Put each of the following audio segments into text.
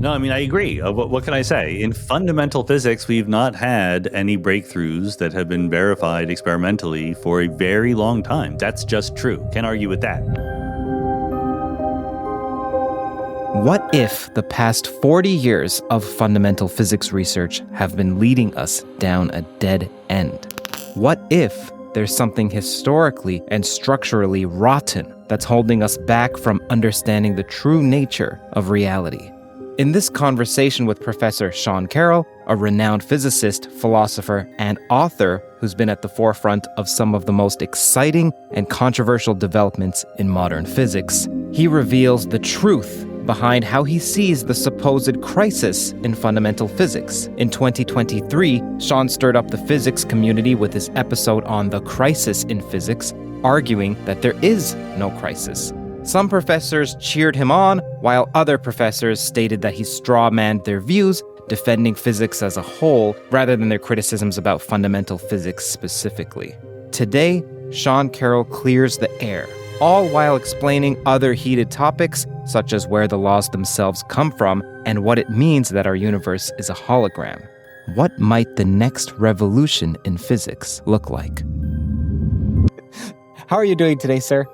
No, I mean, I agree. What can I say? In fundamental physics, we've not had any breakthroughs that have been verified experimentally for a very long time. That's just true. Can't argue with that. What if the past 40 years of fundamental physics research have been leading us down a dead end? What if there's something historically and structurally rotten that's holding us back from understanding the true nature of reality? In this conversation with Professor Sean Carroll, a renowned physicist, philosopher, and author who's been at the forefront of some of the most exciting and controversial developments in modern physics, he reveals the truth behind how he sees the supposed crisis in fundamental physics. In 2023, Sean stirred up the physics community with his episode on the crisis in physics, arguing that there is no crisis. Some professors cheered him on, while other professors stated that he strawmanned their views, defending physics as a whole rather than their criticisms about fundamental physics specifically. Today, Sean Carroll clears the air, all while explaining other heated topics, such as where the laws themselves come from and what it means that our universe is a hologram. What might the next revolution in physics look like? How are you doing today, sir?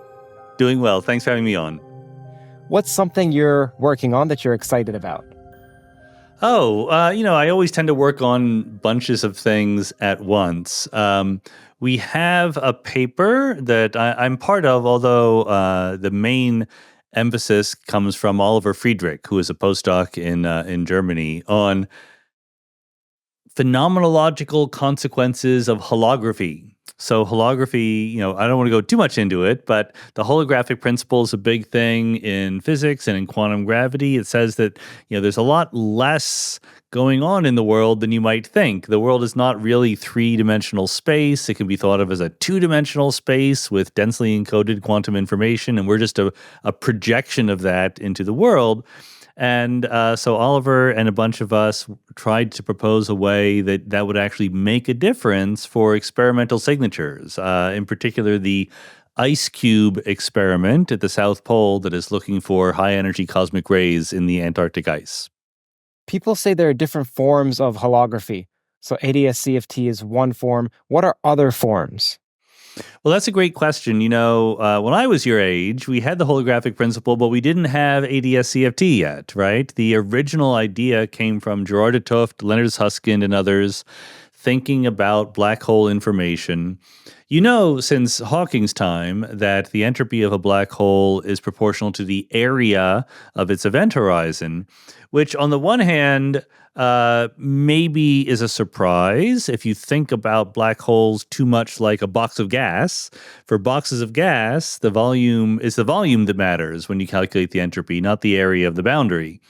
Doing well. Thanks for having me on. What's something you're working on that you're excited about? I always tend to work on bunches of things at once. We have a paper that I'm part of, although the main emphasis comes from Oliver Friedrich, who is a postdoc in Germany, on phenomenological consequences of holography. So holography, I don't want to go too much into it, but the holographic principle is a big thing in physics and in quantum gravity. It says that, there's a lot less going on in the world than you might think. The world is not really three-dimensional space. It can be thought of as a two-dimensional space with densely encoded quantum information, and we're just a projection of that into the world. And so Oliver and a bunch of us tried to propose a way that would actually make a difference for experimental signatures, in particular the ice cube experiment at the South Pole that is looking for high-energy cosmic rays in the Antarctic ice. People say there are different forms of holography. So ADS-CFT is one form. What are other forms? Well, that's a great question. When I was your age, we had the holographic principle, but we didn't have ADS-CFT yet, right? The original idea came from Gerard de 't Hooft, Leonard Susskind, and others thinking about black hole information. Since Hawking's time, that the entropy of a black hole is proportional to the area of its event horizon, which on the one hand, maybe is a surprise if you think about black holes too much like a box of gas. For boxes of gas, the volume is the volume that matters when you calculate the entropy, not the area of the boundary.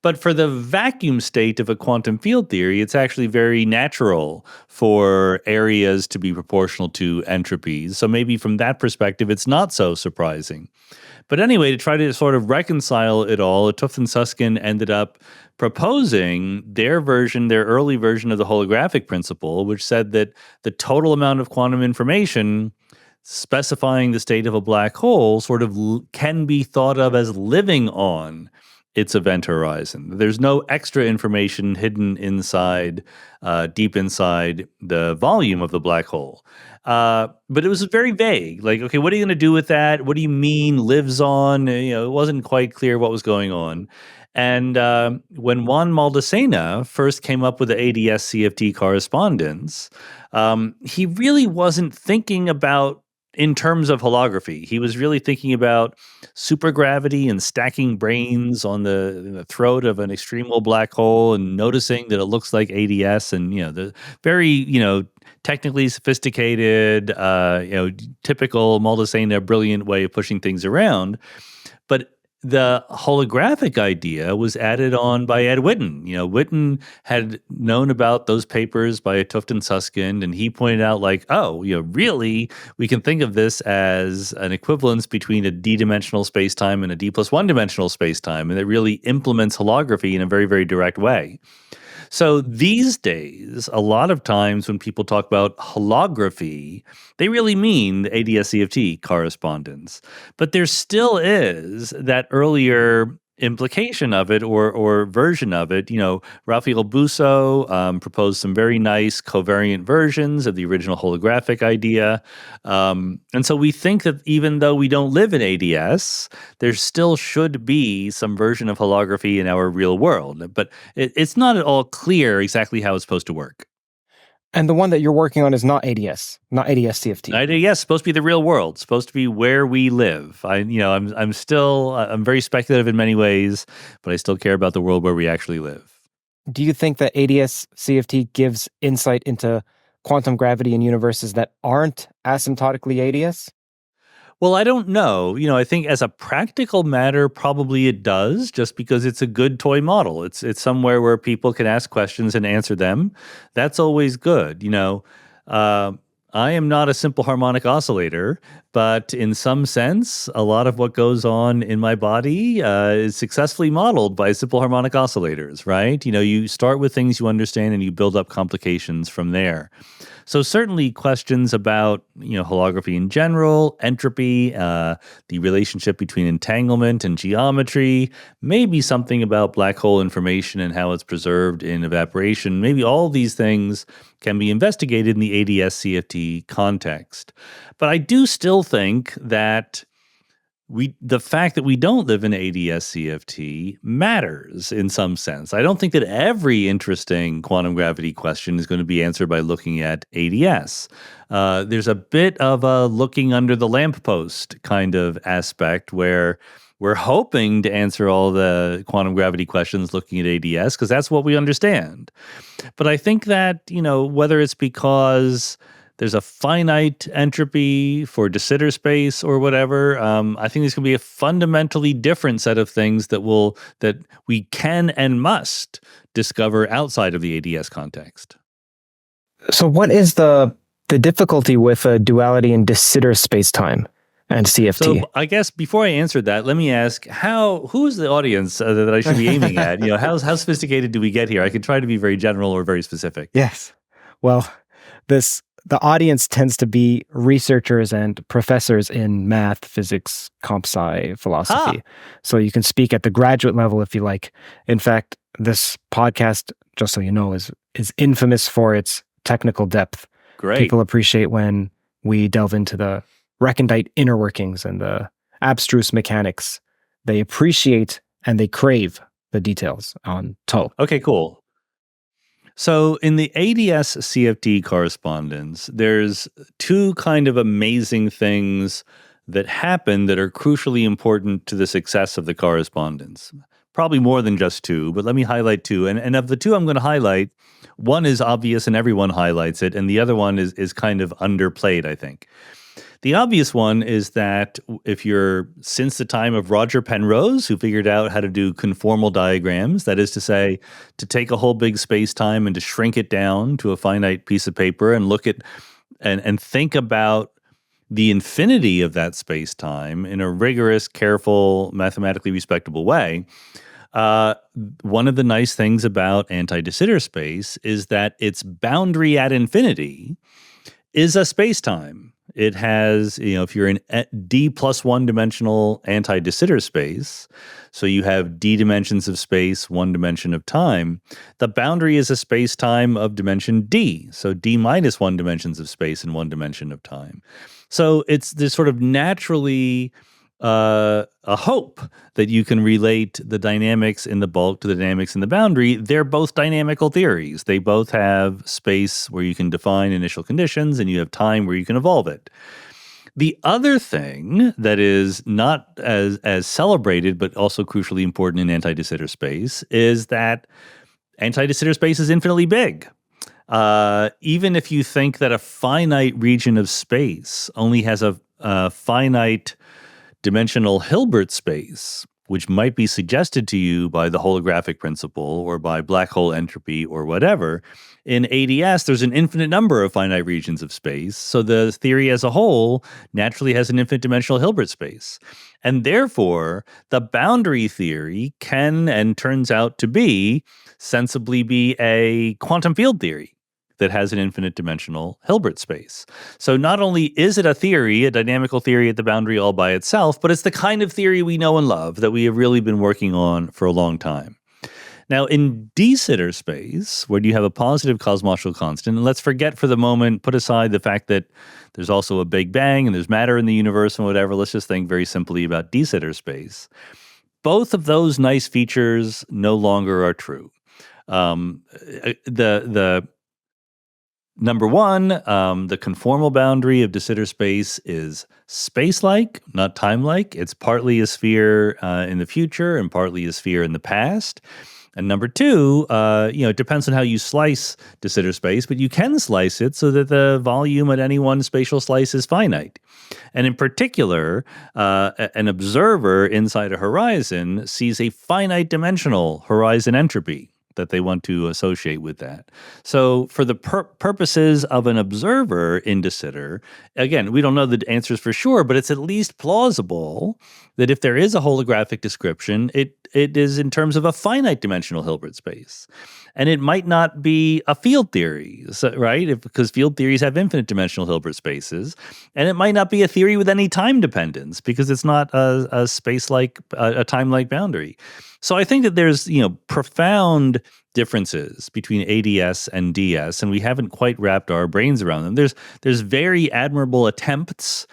But for the vacuum state of a quantum field theory, it's actually very natural for areas to be proportional to entropies. So maybe from that perspective, it's not so surprising. But anyway, to try to sort of reconcile it all, 't Hooft and Susskind ended up proposing their early version of the holographic principle, which said that the total amount of quantum information specifying the state of a black hole sort of can be thought of as living on its event horizon. There's no extra information hidden inside, deep inside the volume of the black hole. But it was very vague. Like, okay, what are you going to do with that? What do you mean lives on? It wasn't quite clear what was going on. And when Juan Maldacena first came up with the ADS-CFT correspondence, he really wasn't thinking about in terms of holography. He was really thinking about supergravity and stacking brains on the throat of an extremal black hole and noticing that it looks like ADS and, the very, technically sophisticated, typical Maldacena brilliant way of pushing things around. But the holographic idea was added on by Ed Witten. Witten had known about those papers by 't Hooft and Susskind, and he pointed out really, we can think of this as an equivalence between a d-dimensional spacetime and a d+1 dimensional spacetime, and it really implements holography in a very, very direct way. So these days, a lot of times when people talk about holography, they really mean the ADS-CFT correspondence. But there still is that earlier implication of it or version of it. Raphael Busso proposed some very nice covariant versions of the original holographic idea. And so we think that even though we don't live in ADS, there still should be some version of holography in our real world. But it's not at all clear exactly how it's supposed to work. And the one that you're working on is not ADS, not ADS CFT. Yes, supposed to be the real world, supposed to be where we live. I'm still I'm very speculative in many ways, but I still care about the world where we actually live. Do you think that ADS CFT gives insight into quantum gravity in universes that aren't asymptotically ADS? Well, I don't know. I think as a practical matter, probably it does, just because it's a good toy model. It's somewhere where people can ask questions and answer them. That's always good. I am not a simple harmonic oscillator, but in some sense, a lot of what goes on in my body is successfully modeled by simple harmonic oscillators, right? You start with things you understand and you build up complications from there. So certainly questions about, holography in general, entropy, the relationship between entanglement and geometry, maybe something about black hole information and how it's preserved in evaporation. Maybe all these things can be investigated in the ADS CFT context. But I do still think that the fact that we don't live in ADS CFT matters in some sense. I don't think that every interesting quantum gravity question is going to be answered by looking at ADS. There's a bit of a looking under the lamppost kind of aspect where we're hoping to answer all the quantum gravity questions looking at ADS because that's what we understand. But I think that, whether it's because there's a finite entropy for de Sitter space or whatever, I think there's going to be a fundamentally different set of things that we can and must discover outside of the ADS context. So what is the difficulty with duality in de Sitter spacetime and CFT? So I guess before I answer that, let me ask who's the audience that I should be aiming at? How sophisticated do we get here? I can try to be very general or very specific. Yes. Well, the audience tends to be researchers and professors in math, physics, comp sci, philosophy. So you can speak at the graduate level if you like. In fact, this podcast, just so you know, is infamous for its technical depth. Great. People appreciate when we delve into the recondite inner workings and the abstruse mechanics. They appreciate and they crave the details on TOE. Okay, cool. So in the ADS CFT correspondence, there's two kind of amazing things that happen that are crucially important to the success of the correspondence. Probably more than just two, but let me highlight two. And of the two I'm going to highlight, one is obvious and everyone highlights it, and the other one is kind of underplayed, I think. The obvious one is that since the time of Roger Penrose, who figured out how to do conformal diagrams, that is to say, to take a whole big space-time and to shrink it down to a finite piece of paper and look at and think about the infinity of that space-time in a rigorous, careful, mathematically respectable way. One of the nice things about anti-de Sitter space is that its boundary at infinity is a space-time. It has, if you're in d plus one dimensional anti-de Sitter space, so you have d dimensions of space, one dimension of time, the boundary is a space-time of dimension d, so d minus one dimensions of space and one dimension of time. So there's sort of naturally a hope that you can relate the dynamics in the bulk to the dynamics in the boundary. They're both dynamical theories. They both have space where you can define initial conditions and you have time where you can evolve it. The other thing that is not as celebrated but also crucially important in anti-de Sitter space is that anti-de Sitter space is infinitely big. Even if you think that a finite region of space only has a finite dimensional Hilbert space, which might be suggested to you by the holographic principle or by black hole entropy or whatever, in ADS, there's an infinite number of finite regions of space. So the theory as a whole naturally has an infinite dimensional Hilbert space. And therefore, the boundary theory can and turns out to be sensibly be a quantum field theory. that has an infinite dimensional Hilbert space. So not only is it a theory, a dynamical theory at the boundary all by itself, but it's the kind of theory we know and love that we have really been working on for a long time. Now, in de Sitter space, where you have a positive cosmological constant, and let's forget for the moment, put aside the fact that there's also a Big Bang and there's matter in the universe and whatever, let's just think very simply about de Sitter space. Both of those nice features no longer are true. The Number one, the conformal boundary of de Sitter space is space-like, not time-like. It's partly a sphere in the future and partly a sphere in the past. And number two, it depends on how you slice de Sitter space, but you can slice it so that the volume at any one spatial slice is finite. And in particular, an observer inside a horizon sees a finite dimensional horizon entropy that they want to associate with that. So for the purposes of an observer in de Sitter, again, we don't know the answers for sure, but it's at least plausible that if there is a holographic description, it is in terms of a finite dimensional Hilbert space. And it might not be a field theory, right? Because field theories have infinite dimensional Hilbert spaces. And it might not be a theory with any time dependence because it's not a space-like, a time-like boundary. So I think that there's, profound differences between ADS and DS, and we haven't quite wrapped our brains around them. There's very admirable attempts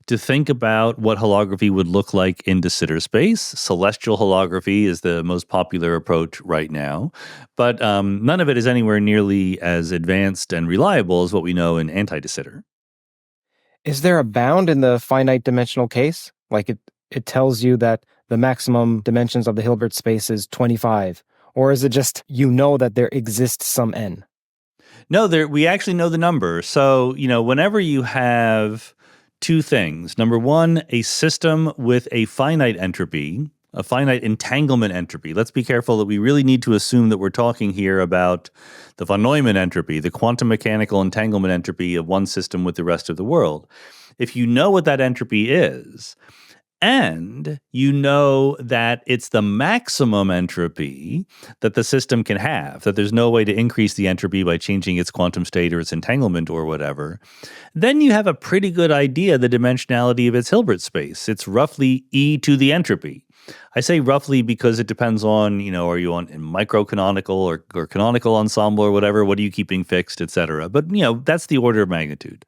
to think about what holography would look like in de Sitter space. Celestial holography is the most popular approach right now, but none of it is anywhere nearly as advanced and reliable as what we know in anti-de Sitter. Is there a bound in the finite dimensional case? Like it tells you that the maximum dimensions of the Hilbert space is 25? Or is it just that there exists some n? No, we actually know the number. So, whenever you have two things. Number one, a system with a finite entropy, a finite entanglement entropy. Let's be careful that we really need to assume that we're talking here about the von Neumann entropy, the quantum mechanical entanglement entropy of one system with the rest of the world. If you know what that entropy is, and you know that it's the maximum entropy that the system can have, that there's no way to increase the entropy by changing its quantum state or its entanglement or whatever, then you have a pretty good idea of the dimensionality of its Hilbert space. It's roughly E to the entropy. I say roughly because it depends on, are you on microcanonical or canonical ensemble or whatever? What are you keeping fixed, et cetera? But, that's the order of magnitude.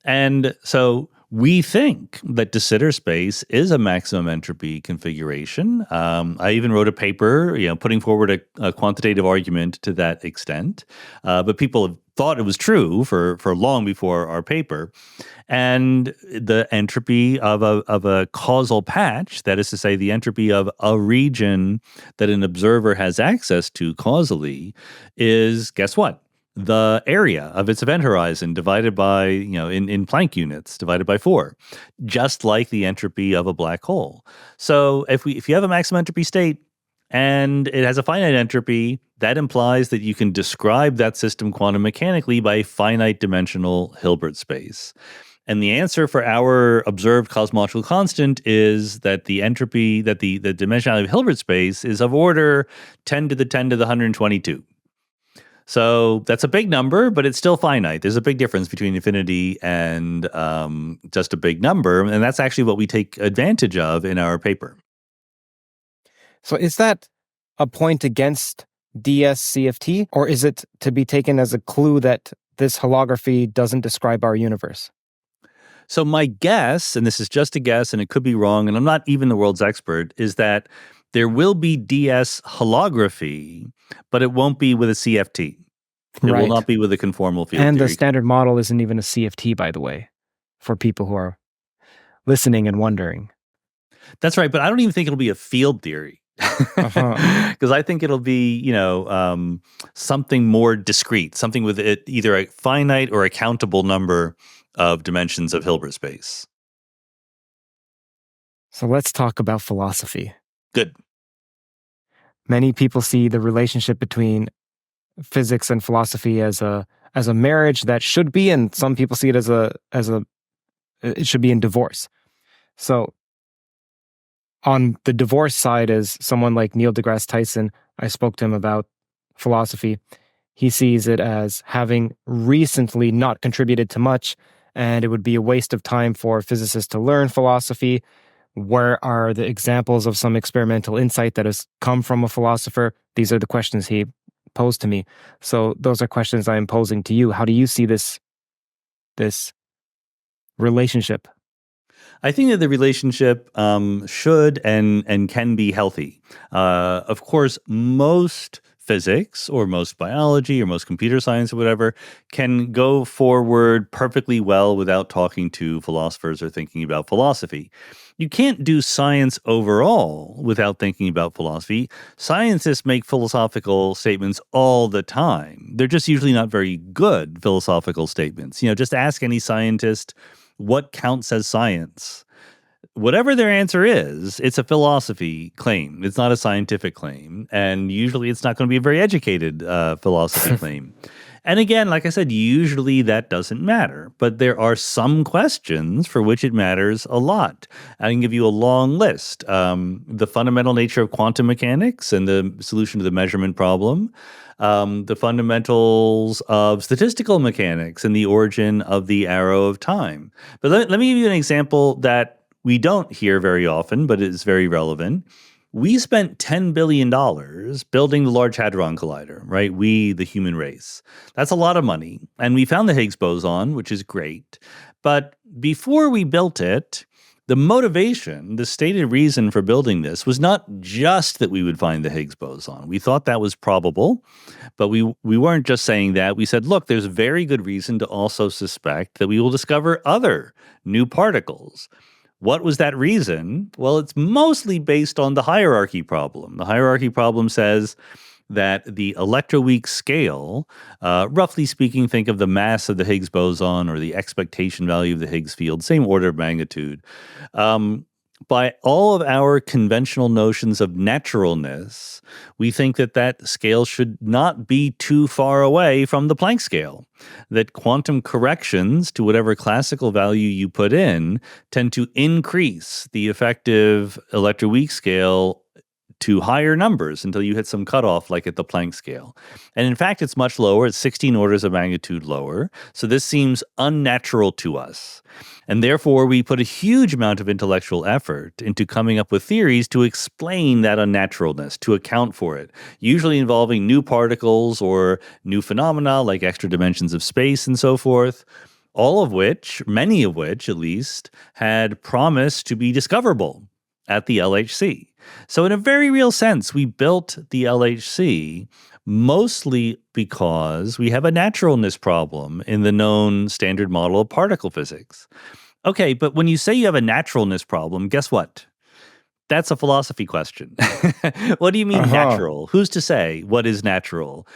And so we think that de Sitter space is a maximum entropy configuration. I even wrote a paper, putting forward a quantitative argument to that extent. But people have thought it was true for long before our paper. And the entropy of a causal patch, that is to say, the entropy of a region that an observer has access to causally, is, guess what? The area of its event horizon divided by, in Planck units, divided by 4, just like the entropy of a black hole. So if you have a maximum entropy state and it has a finite entropy, that implies that you can describe that system quantum mechanically by a finite dimensional Hilbert space. And the answer for our observed cosmological constant is that the entropy, that the dimensionality of Hilbert space is of order 10 to the 10 to the 122. So that's a big number, but it's still finite. There's a big difference between infinity and just a big number. And that's actually what we take advantage of in our paper. So is that a point against DS-CFT, or is it to be taken as a clue that this holography doesn't describe our universe? So my guess, and this is just a guess and it could be wrong, and I'm not even the world's expert, is that there will be DS holography, but it won't be with a CFT. It will not be with a conformal field and theory. The standard model isn't even a CFT, by the way, for people who are listening and wondering. That's right, but I don't even think it'll be a field theory. Because I think it'll be, something more discrete, something with either a finite or a countable number of dimensions of Hilbert space. So let's talk about philosophy. Good. Many people see the relationship between physics and philosophy as a marriage that should be, and some people see it as it should be in divorce. So on the divorce side is someone like Neil deGrasse Tyson. I spoke to him about philosophy. he sees it as having recently not contributed to much, and it would be a waste of time for physicists to learn philosophy. Where are the examples of some experimental insight that has come from a philosopher? These are the questions he posed to me. So those are questions I am posing to you. How do you see this relationship? I think that the relationship should and can be healthy. Of course, most physics or most biology or most computer science or whatever can go forward perfectly well without talking to philosophers or thinking about philosophy. You can't do science overall without thinking about philosophy. Scientists make philosophical statements all the time. They're just usually not very good philosophical statements. Just ask any scientist what counts as science. Whatever their answer is, it's a philosophy claim. It's not a scientific claim. And usually it's not going to be a very educated philosophy claim. And again, like I said, usually that doesn't matter. But there are some questions for which it matters a lot. I can give you a long list. The fundamental nature of quantum mechanics and the solution to the measurement problem. The fundamentals of statistical mechanics and the origin of the arrow of time. But let me give you an example that we don't hear very often, but is very relevant. We spent $10 billion building the Large Hadron Collider, right? We, the human race. That's a lot of money. And we found the Higgs boson, which is great. But before we built it, the motivation, the stated reason for building this was not just that we would find the Higgs boson. We thought that was probable, but we weren't just saying that. We said, look, there's very good reason to also suspect that we will discover other new particles. What was that reason? Well, it's mostly based on the hierarchy problem. The hierarchy problem says that the electroweak scale, roughly speaking, think of the mass of the Higgs boson or the expectation value of the Higgs field, same order of magnitude. By all of our conventional notions of naturalness, we think that that scale should not be too far away from the Planck scale, that quantum corrections to whatever classical value you put in tend to increase the effective electroweak scale to higher numbers until you hit some cutoff like at the Planck scale. And in fact, it's much lower. It's 16 orders of magnitude lower. So this seems unnatural to us. And therefore, we put a huge amount of intellectual effort into coming up with theories to explain that unnaturalness, to account for it, usually involving new particles or new phenomena like extra dimensions of space and so forth, all of which, many of which at least, had promised to be discoverable at the LHC. So in a very real sense, we built the LHC mostly because we have a naturalness problem in the known standard model of particle physics. Okay, but when you say you have a naturalness problem, guess what? That's a philosophy question. What do you mean natural? Who's to say what is natural?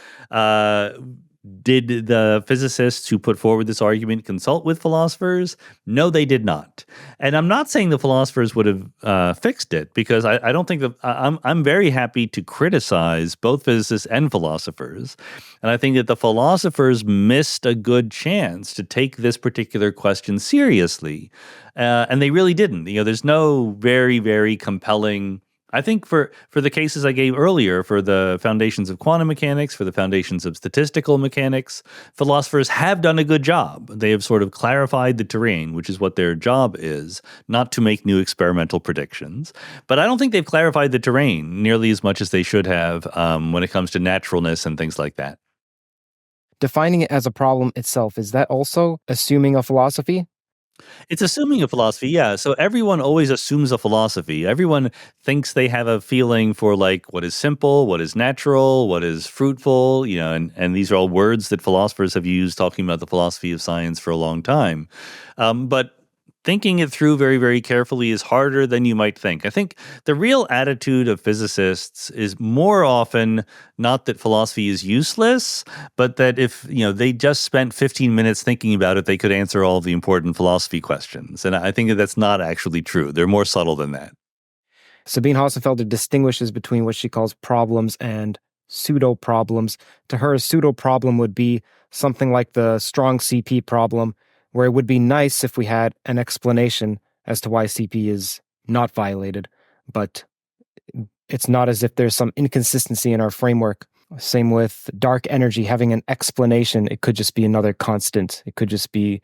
Did the physicists who put forward this argument consult with philosophers? No, they did not. And I'm not saying the philosophers would have fixed it, because I don't think that I'm very happy to criticize both physicists and philosophers. And I think that the philosophers missed a good chance to take this particular question seriously. And they really didn't. There's no very, very compelling. I think for the cases I gave earlier, for the foundations of quantum mechanics, for the foundations of statistical mechanics, philosophers have done a good job. They have sort of clarified the terrain, which is what their job is, not to make new experimental predictions. But I don't think they've clarified the terrain nearly as much as they should have when it comes to naturalness and things like that. Defining it as a problem itself, is that also assuming a philosophy? It's assuming a philosophy, yeah. So everyone always assumes a philosophy. Everyone thinks they have a feeling for like what is simple, what is natural, what is fruitful, and these are all words that philosophers have used talking about the philosophy of science for a long time. But thinking it through very, very carefully is harder than you might think. I think the real attitude of physicists is more often not that philosophy is useless, but that if they just spent 15 minutes thinking about it, they could answer all of the important philosophy questions. And I think that that's not actually true. They're more subtle than that. Sabine Hossenfelder distinguishes between what she calls problems and pseudo-problems. To her, a pseudo-problem would be something like the strong CP problem, where it would be nice if we had an explanation as to why CP is not violated, but it's not as if there's some inconsistency in our framework. Same with dark energy having an explanation. It could just be another constant. It could just be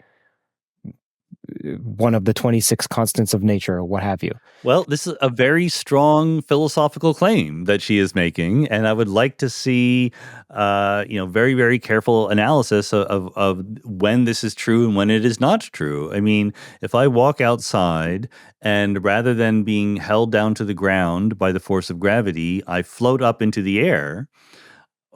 one of the 26 constants of nature or what have you. Well, this is a very strong philosophical claim that she is making, and I would like to see, very, very careful analysis of when this is true and when it is not true. I mean, if I walk outside and rather than being held down to the ground by the force of gravity, I float up into the air,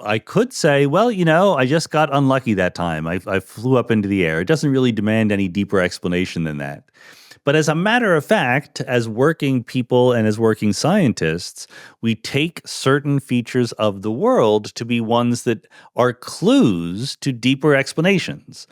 I could say, well, I just got unlucky that time. I flew up into the air. It doesn't really demand any deeper explanation than that. But as a matter of fact, as working people and as working scientists, we take certain features of the world to be ones that are clues to deeper explanations.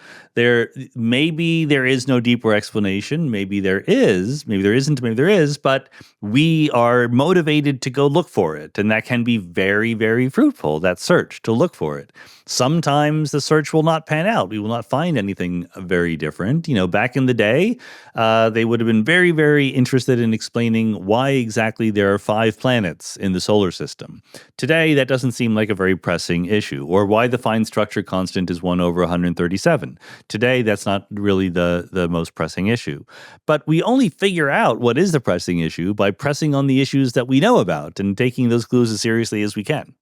Maybe there is no deeper explanation. Maybe there is. Maybe there isn't. Maybe there is. But we are motivated to go look for it. And that can be very, very fruitful, that search, to look for it. Sometimes the search will not pan out. We will not find anything very different. Back in the day, they would have been very, very interested in explaining why exactly there are 5 planets in the solar system. Today, that doesn't seem like a very pressing issue, or why the fine structure constant is 1 over 137. Today, that's not really the most pressing issue. But we only figure out what is the pressing issue by pressing on the issues that we know about and taking those clues as seriously as we can.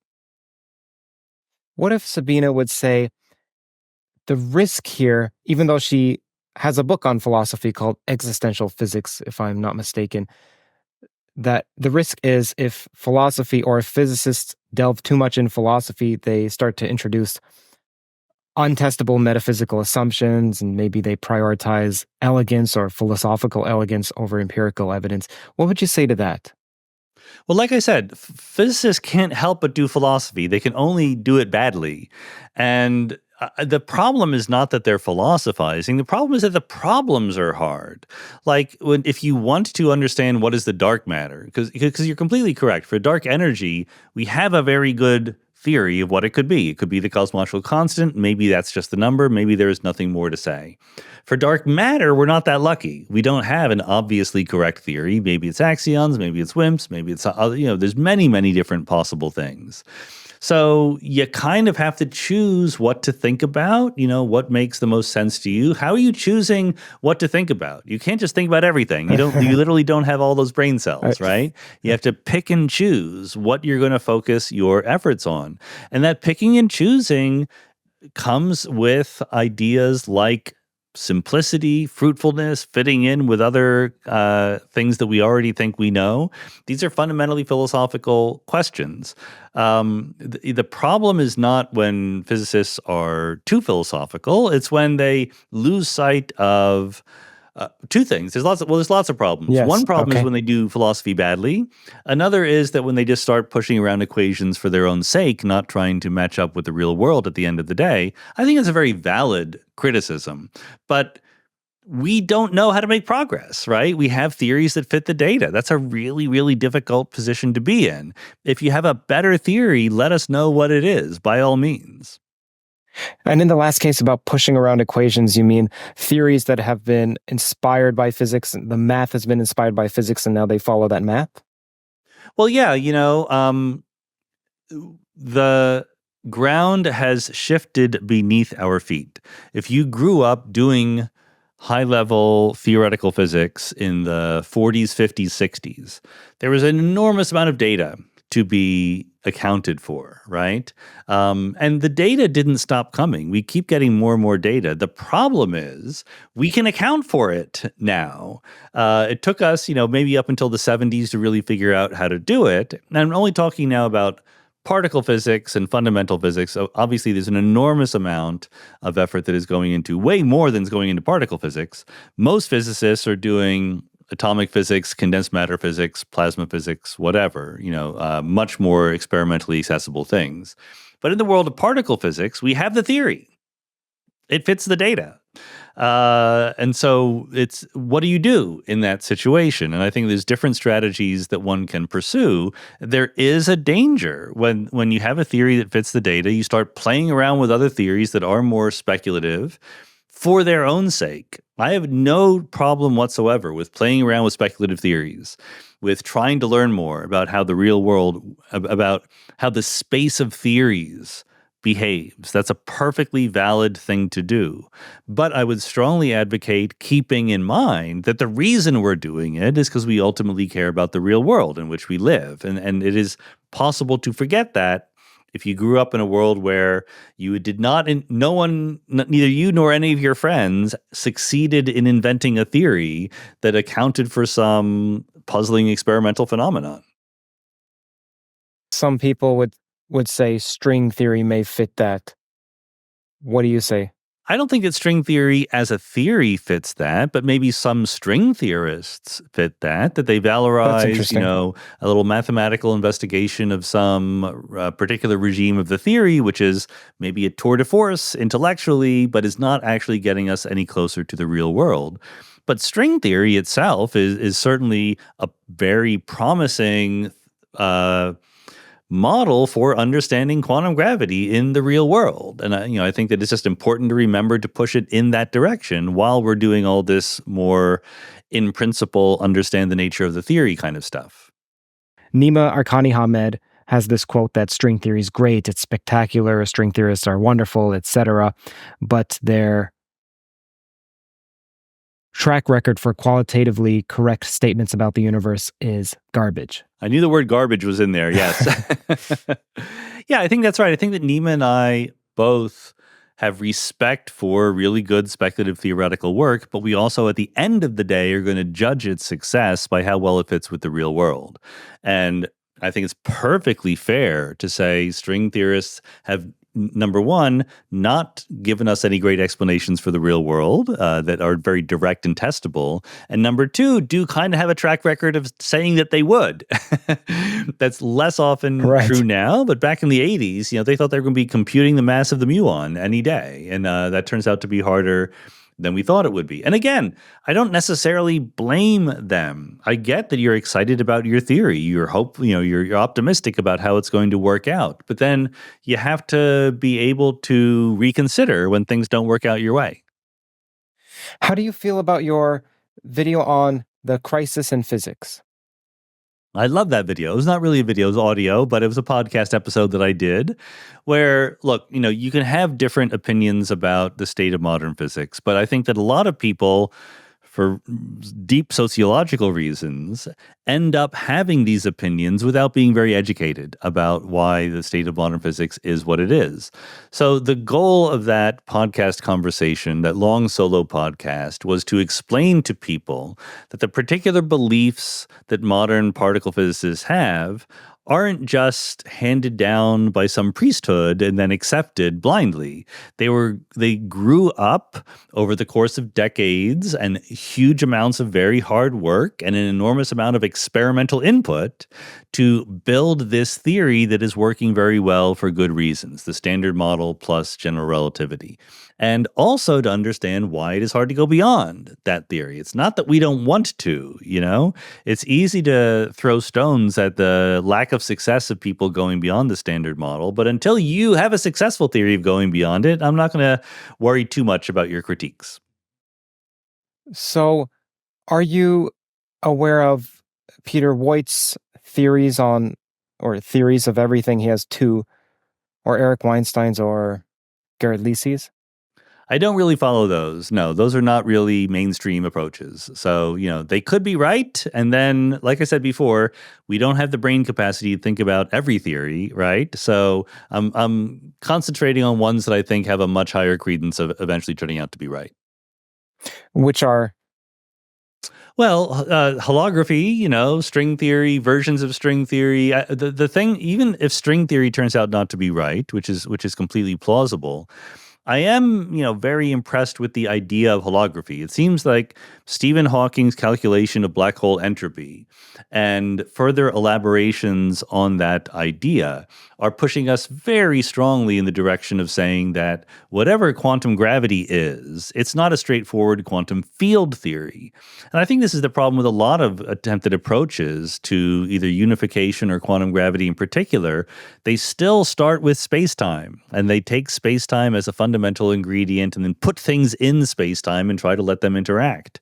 What if Sabina would say the risk here, even though she has a book on philosophy called Existential Physics, if I'm not mistaken, that the risk is if philosophy or if physicists delve too much in philosophy, they start to introduce untestable metaphysical assumptions, and maybe they prioritize elegance or philosophical elegance over empirical evidence. What would you say to that? Well, like I said, physicists can't help but do philosophy. They can only do it badly. And the problem is not that they're philosophizing. The problem is that the problems are hard. Like if you want to understand what is the dark matter, because you're completely correct. For dark energy, we have a very good theory of what it could be. It could be the cosmological constant. Maybe that's just the number. Maybe there is nothing more to say. For dark matter, we're not that lucky. We don't have an obviously correct theory. Maybe it's axions, maybe it's WIMPs, maybe it's, there's many, many different possible things. So you kind of have to choose what to think about, what makes the most sense to you. How are you choosing what to think about? You can't just think about everything. You literally don't have all those brain cells, right? You have to pick and choose what you're going to focus your efforts on. And that picking and choosing comes with ideas like simplicity, fruitfulness, fitting in with other things that we already think we know. These are fundamentally philosophical questions. The problem is not when physicists are too philosophical. It's when they lose sight of two things. There's lots of problems. Yes, one problem okay. is when they do philosophy badly. Another is that when they just start pushing around equations for their own sake, not trying to match up with the real world at the end of the day. I think it's a very valid criticism. But we don't know how to make progress, right? We have theories that fit the data. That's a really, really difficult position to be in. If you have a better theory, let us know what it is, by all means. And in the last case about pushing around equations, you mean theories that have been inspired by physics, the math has been inspired by physics, and now they follow that math? Well, yeah, the ground has shifted beneath our feet. If you grew up doing high-level theoretical physics in the 40s, 50s, 60s, there was an enormous amount of data to be accounted for, right? And the data didn't stop coming. We keep getting more and more data. The problem is we can account for it now. It took us, maybe up until the 70s to really figure out how to do it. And I'm only talking now about particle physics and fundamental physics. So obviously, there's an enormous amount of effort that is going into way more than is going into particle physics. Most physicists are doing atomic physics, condensed matter physics, plasma physics, whatever, much more experimentally accessible things. But in the world of particle physics, we have the theory. It fits the data. And so it's, what do you do in that situation? And I think there's different strategies that one can pursue. There is a danger when you have a theory that fits the data, you start playing around with other theories that are more speculative, for their own sake. I have no problem whatsoever with playing around with speculative theories, with trying to learn more about how the real world, about how the space of theories behaves. That's a perfectly valid thing to do. But I would strongly advocate keeping in mind that the reason we're doing it is because we ultimately care about the real world in which we live. And it is possible to forget that if you grew up in a world where you did not, no one, neither you nor any of your friends succeeded in inventing a theory that accounted for some puzzling experimental phenomenon. Some people would say string theory may fit that. What do you say? I don't think that string theory as a theory fits that, but maybe some string theorists fit that they valorize, a little mathematical investigation of some particular regime of the theory, which is maybe a tour de force intellectually, but is not actually getting us any closer to the real world. But string theory itself is certainly a very promising model for understanding quantum gravity in the real world. And I think that it's just important to remember to push it in that direction while we're doing all this more in principle, understand the nature of the theory kind of stuff. Nima Arkani Hamed has this quote that string theory is great, it's spectacular, string theorists are wonderful, etc., but their track record for qualitatively correct statements about the universe is garbage. I knew the word garbage was in there, yes. Yeah, I think that's right. I think that Nima and I both have respect for really good speculative theoretical work, but we also, at the end of the day, are going to judge its success by how well it fits with the real world. And I think it's perfectly fair to say string theorists have, number one, not given us any great explanations for the real world that are very direct and testable. And number two, do kind of have a track record of saying that they would. That's less often true now, but back in the 80s, they thought they were going to be computing the mass of the muon any day. And that turns out to be harder than we thought it would be. And again, I don't necessarily blame them. I get that you're excited about your theory. You're optimistic about how it's going to work out. But then you have to be able to reconsider when things don't work out your way. How do you feel about your video on the crisis in physics? I love that video. It was not really a video, it was audio, but it was a podcast episode that I did where, look, you can have different opinions about the state of modern physics, but I think that a lot of people, for deep sociological reasons, end up having these opinions without being very educated about why the state of modern physics is what it is. So the goal of that podcast conversation, that long solo podcast, was to explain to people that the particular beliefs that modern particle physicists have aren't just handed down by some priesthood and then accepted blindly. They grew up over the course of decades and huge amounts of very hard work and an enormous amount of experimental input to build this theory that is working very well for good reasons, the standard model plus general relativity. And also to understand why it is hard to go beyond that theory. It's not that we don't want to, It's easy to throw stones at the lack of success of people going beyond the standard model, but until you have a successful theory of going beyond it, I'm not going to worry too much about your critiques. So, are you aware of Peter Voigt's theories of everything? He has two, or Eric Weinstein's or Garrett Lisi's? I don't really follow those. No, those are not really mainstream approaches. So, they could be right. And then, like I said before, we don't have the brain capacity to think about every theory, right? So I'm concentrating on ones that I think have a much higher credence of eventually turning out to be right. Which are? Well, holography, string theory, versions of string theory. The thing, even if string theory turns out not to be right, which is completely plausible, I am, very impressed with the idea of holography. It seems like Stephen Hawking's calculation of black hole entropy and further elaborations on that idea are pushing us very strongly in the direction of saying that whatever quantum gravity is, it's not a straightforward quantum field theory. And I think this is the problem with a lot of attempted approaches to either unification or quantum gravity in particular. They still start with spacetime, and they take spacetime as a fundamental fundamental ingredient and then put things in space-time and try to let them interact.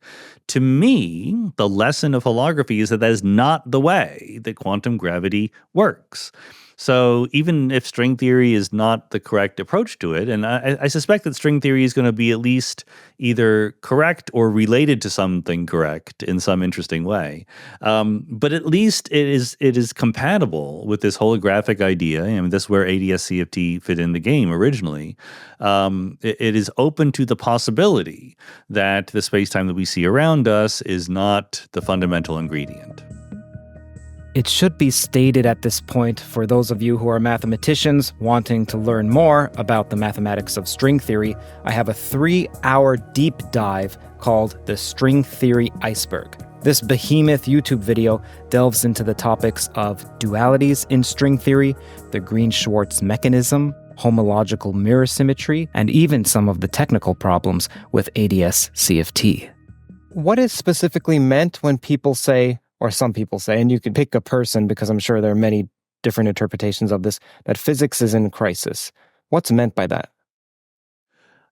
To me, the lesson of holography is that that is not the way that quantum gravity works. So even if string theory is not the correct approach to it, and I suspect that string theory is going to be at least either correct or related to something correct in some interesting way, but at least it is compatible with this holographic idea. I mean, this is where ADS-CFT fit in the game originally. It is open to the possibility that the space-time that we see around us is not the fundamental ingredient. It should be stated at this point, for those of you who are mathematicians wanting to learn more about the mathematics of string theory, I have a 3-hour deep dive called The String Theory Iceberg. This behemoth YouTube video delves into the topics of dualities in string theory, the Green-Schwarz mechanism, homological mirror symmetry, and even some of the technical problems with ADS-CFT. What is specifically meant when people say, or some people say, and you can pick a person because I'm sure there are many different interpretations of this, that physics is in crisis? What's meant by that?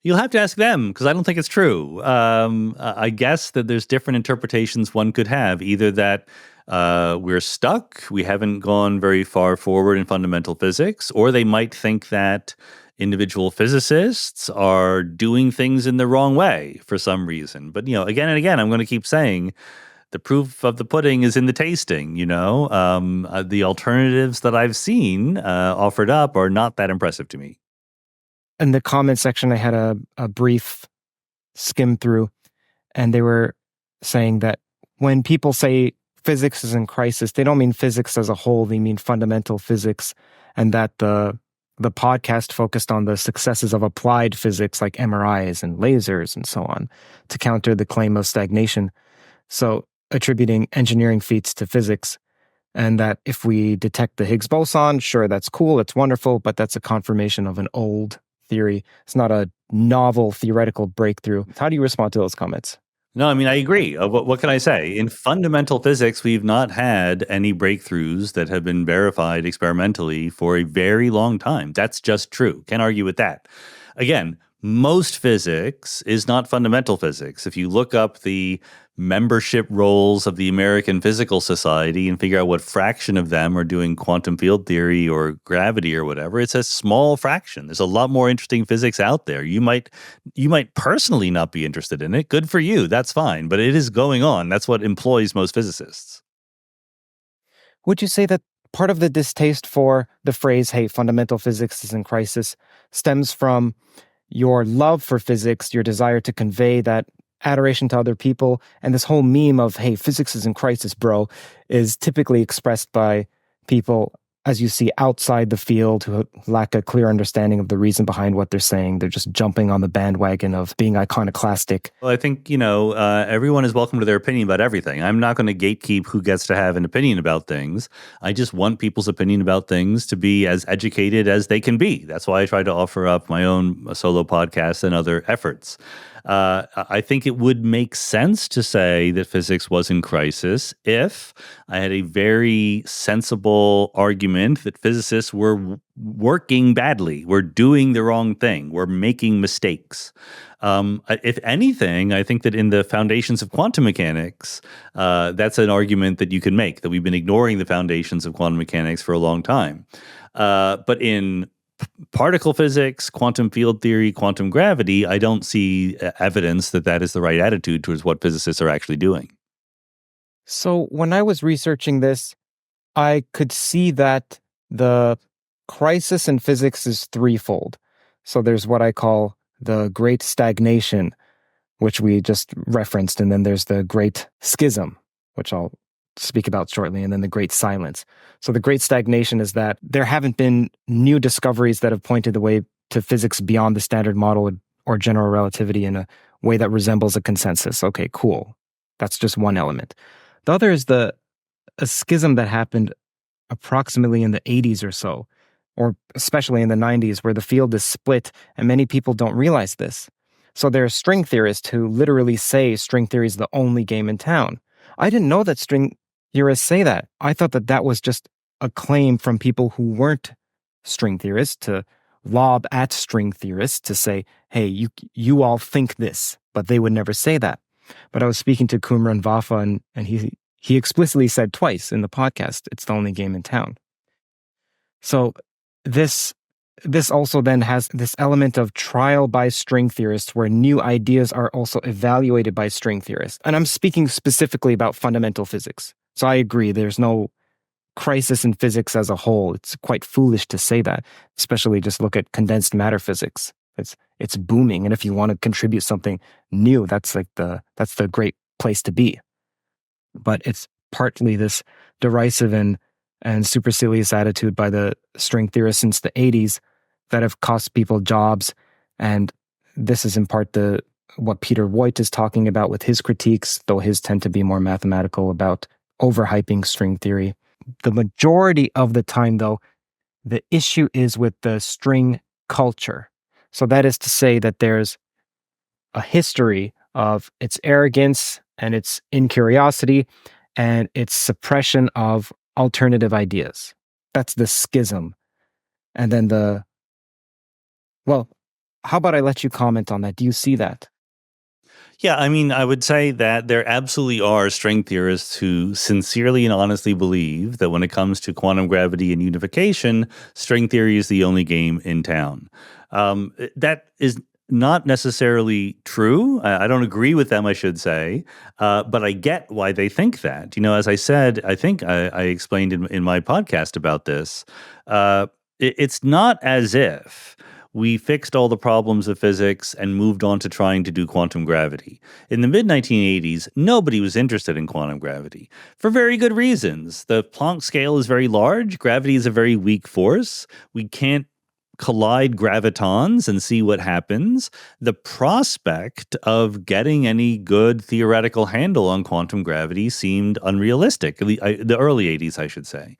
You'll have to ask them, because I don't think it's true. I guess that there's different interpretations one could have, either that we're stuck, we haven't gone very far forward in fundamental physics, or they might think that individual physicists are doing things in the wrong way for some reason. But, again and again, I'm going to keep saying, the proof of the pudding is in the tasting, The alternatives that I've seen offered up are not that impressive to me. In the comment section, I had a brief skim through, and they were saying that when people say physics is in crisis, they don't mean physics as a whole, they mean fundamental physics, and that the podcast focused on the successes of applied physics like MRIs and lasers and so on to counter the claim of stagnation. So attributing engineering feats to physics, and that if we detect the Higgs boson, sure, that's cool, it's wonderful, but that's a confirmation of an old theory. It's not a novel theoretical breakthrough. How do you respond to those comments? No, I mean, I agree. What can I say? In fundamental physics, we've not had any breakthroughs that have been verified experimentally for a very long time. That's just true. Can't argue with that. Again, most physics is not fundamental physics. If you look up the membership rolls of the American Physical Society and figure out what fraction of them are doing quantum field theory or gravity or whatever, it's a small fraction. There's a lot more interesting physics out there. You might personally not be interested in it. Good for you. That's fine. But it is going on. That's what employs most physicists. Would you say that part of the distaste for the phrase, hey, fundamental physics is in crisis, stems from your love for physics, your desire to convey that adoration to other people, and this whole meme of, hey, physics is in crisis, bro, is typically expressed by people, as you see, outside the field who lack a clear understanding of the reason behind what they're saying. They're just jumping on the bandwagon of being iconoclastic. Well, I think, everyone is welcome to their opinion about everything. I'm not going to gatekeep who gets to have an opinion about things. I just want people's opinion about things to be as educated as they can be. That's why I try to offer up my own solo podcast and other efforts. I think it would make sense to say that physics was in crisis if I had a very sensible argument that physicists were working badly, were doing the wrong thing, were making mistakes. If anything, I think that in the foundations of quantum mechanics, that's an argument that you can make, that we've been ignoring the foundations of quantum mechanics for a long time. But in particle physics, quantum field theory, quantum gravity, I don't see evidence that that is the right attitude towards what physicists are actually doing. So when I was researching this, I could see that the crisis in physics is threefold. So there's what I call the Great Stagnation, which we just referenced, and then there's the Great Schism, which I'll speak about shortly, and then the Great Silence. So the Great Stagnation is that there haven't been new discoveries that have pointed the way to physics beyond the standard model or general relativity in a way that resembles a consensus. Okay, cool. That's just one element. The other is a schism that happened approximately in the 80s or so, or especially in the 90s, where the field is split, and many people don't realize this. So there are string theorists who literally say string theory is the only game in town. I didn't know that string theorists say that. I thought that was just a claim from people who weren't string theorists to lob at string theorists to say, hey, you all think this, but they would never say that. But I was speaking to Kumran Vafa, and he explicitly said twice in the podcast, it's the only game in town. So this also then has this element of trial by string theorists where new ideas are also evaluated by string theorists. And I'm speaking specifically about fundamental physics. So I agree, there's no crisis in physics as a whole. It's quite foolish to say that, especially just look at condensed matter physics. It's booming, and if you want to contribute something new, that's the great place to be. But it's partly this derisive and supercilious attitude by the string theorists since the 80s that have cost people jobs, and this is in part what Peter Voigt is talking about with his critiques, though his tend to be more mathematical about overhyping string theory. The majority of the time, though, the issue is with the string culture. So that is to say that there's a history of its arrogance and its incuriosity and its suppression of alternative ideas. That's the schism. And then how about I let you comment on that? Do you see that? Yeah, I mean, I would say that there absolutely are string theorists who sincerely and honestly believe that when it comes to quantum gravity and unification, string theory is the only game in town. That is not necessarily true. I don't agree with them, I should say, but I get why they think that. As I said, I think I explained in my podcast about this, it's not as if we fixed all the problems of physics and moved on to trying to do quantum gravity. In the mid-1980s, nobody was interested in quantum gravity for very good reasons. The Planck scale is very large. Gravity is a very weak force. We can't collide gravitons and see what happens. The prospect of getting any good theoretical handle on quantum gravity seemed unrealistic, the early 80s, I should say.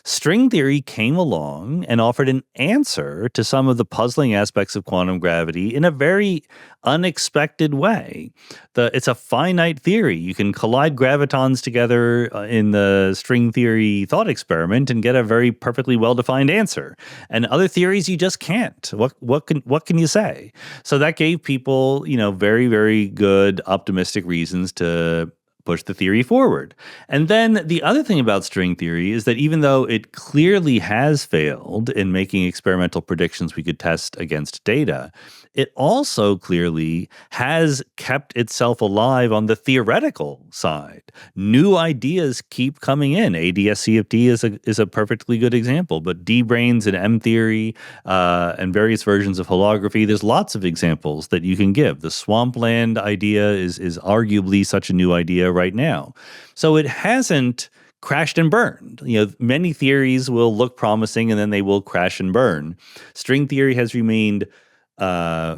String theory came along and offered an answer to some of the puzzling aspects of quantum gravity in a very unexpected way. It's a finite theory. You can collide gravitons together in the string theory thought experiment and get a very perfectly well-defined answer. And other theories you just can't. What can you say? So that gave people, very, very good optimistic reasons to push the theory forward. And then the other thing about string theory is that even though it clearly has failed in making experimental predictions we could test against data, it also clearly has kept itself alive on the theoretical side. New ideas keep coming in. ADS-CFT is a perfectly good example, but D-branes and M-theory and various versions of holography, there's lots of examples that you can give. The swampland idea is arguably such a new idea right now. So it hasn't crashed and burned. Many theories will look promising and then they will crash and burn. String theory has remained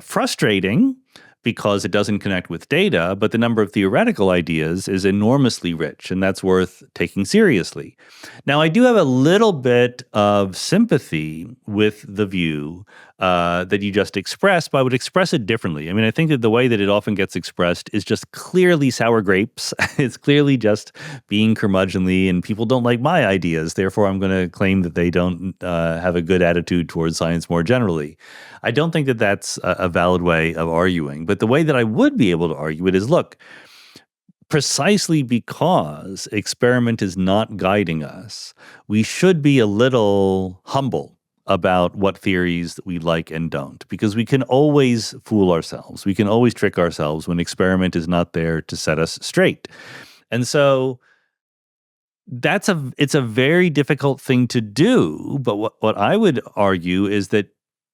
frustrating because it doesn't connect with data, but the number of theoretical ideas is enormously rich, and that's worth taking seriously. Now, I do have a little bit of sympathy with the view that you just expressed, but I would express it differently. I mean, I think that the way that it often gets expressed is just clearly sour grapes. It's clearly just being curmudgeonly, and people don't like my ideas. Therefore, I'm going to claim that they don't have a good attitude towards science more generally. I don't think that that's a valid way of arguing. But the way that I would be able to argue it is, look, precisely because experiment is not guiding us, we should be a little humble about what theories that we like and don't, because we can always fool ourselves. We can always trick ourselves when experiment is not there to set us straight. And so it's a very difficult thing to do. But what I would argue is that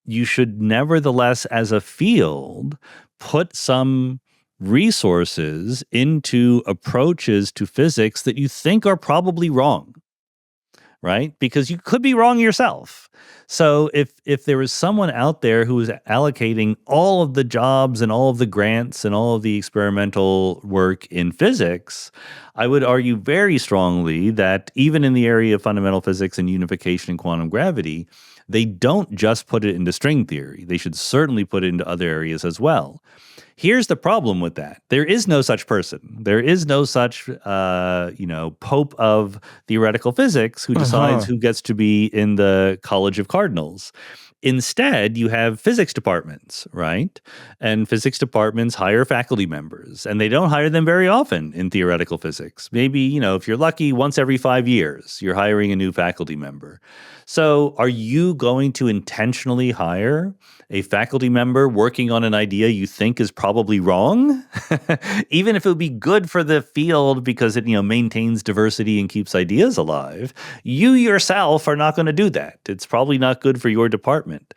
you should nevertheless, as a field, put some resources into approaches to physics that you think are probably wrong, right? Because you could be wrong yourself. So if there was someone out there who was allocating all of the jobs and all of the grants and all of the experimental work in physics, I would argue very strongly that even in the area of fundamental physics and unification and quantum gravity, they don't just put it into string theory. They should certainly put it into other areas as well. Here's the problem with that. There is no such person. There is no such, Pope of theoretical physics who decides who gets to be in the College of Cardinals. Instead, you have physics departments, right? And physics departments hire faculty members, and they don't hire them very often in theoretical physics. Maybe, if you're lucky, once every 5 years, you're hiring a new faculty member. So are you going to intentionally hire a faculty member working on an idea you think is probably wrong? Even if it would be good for the field because it, maintains diversity and keeps ideas alive, you yourself are not going to do that. It's probably not good for your department.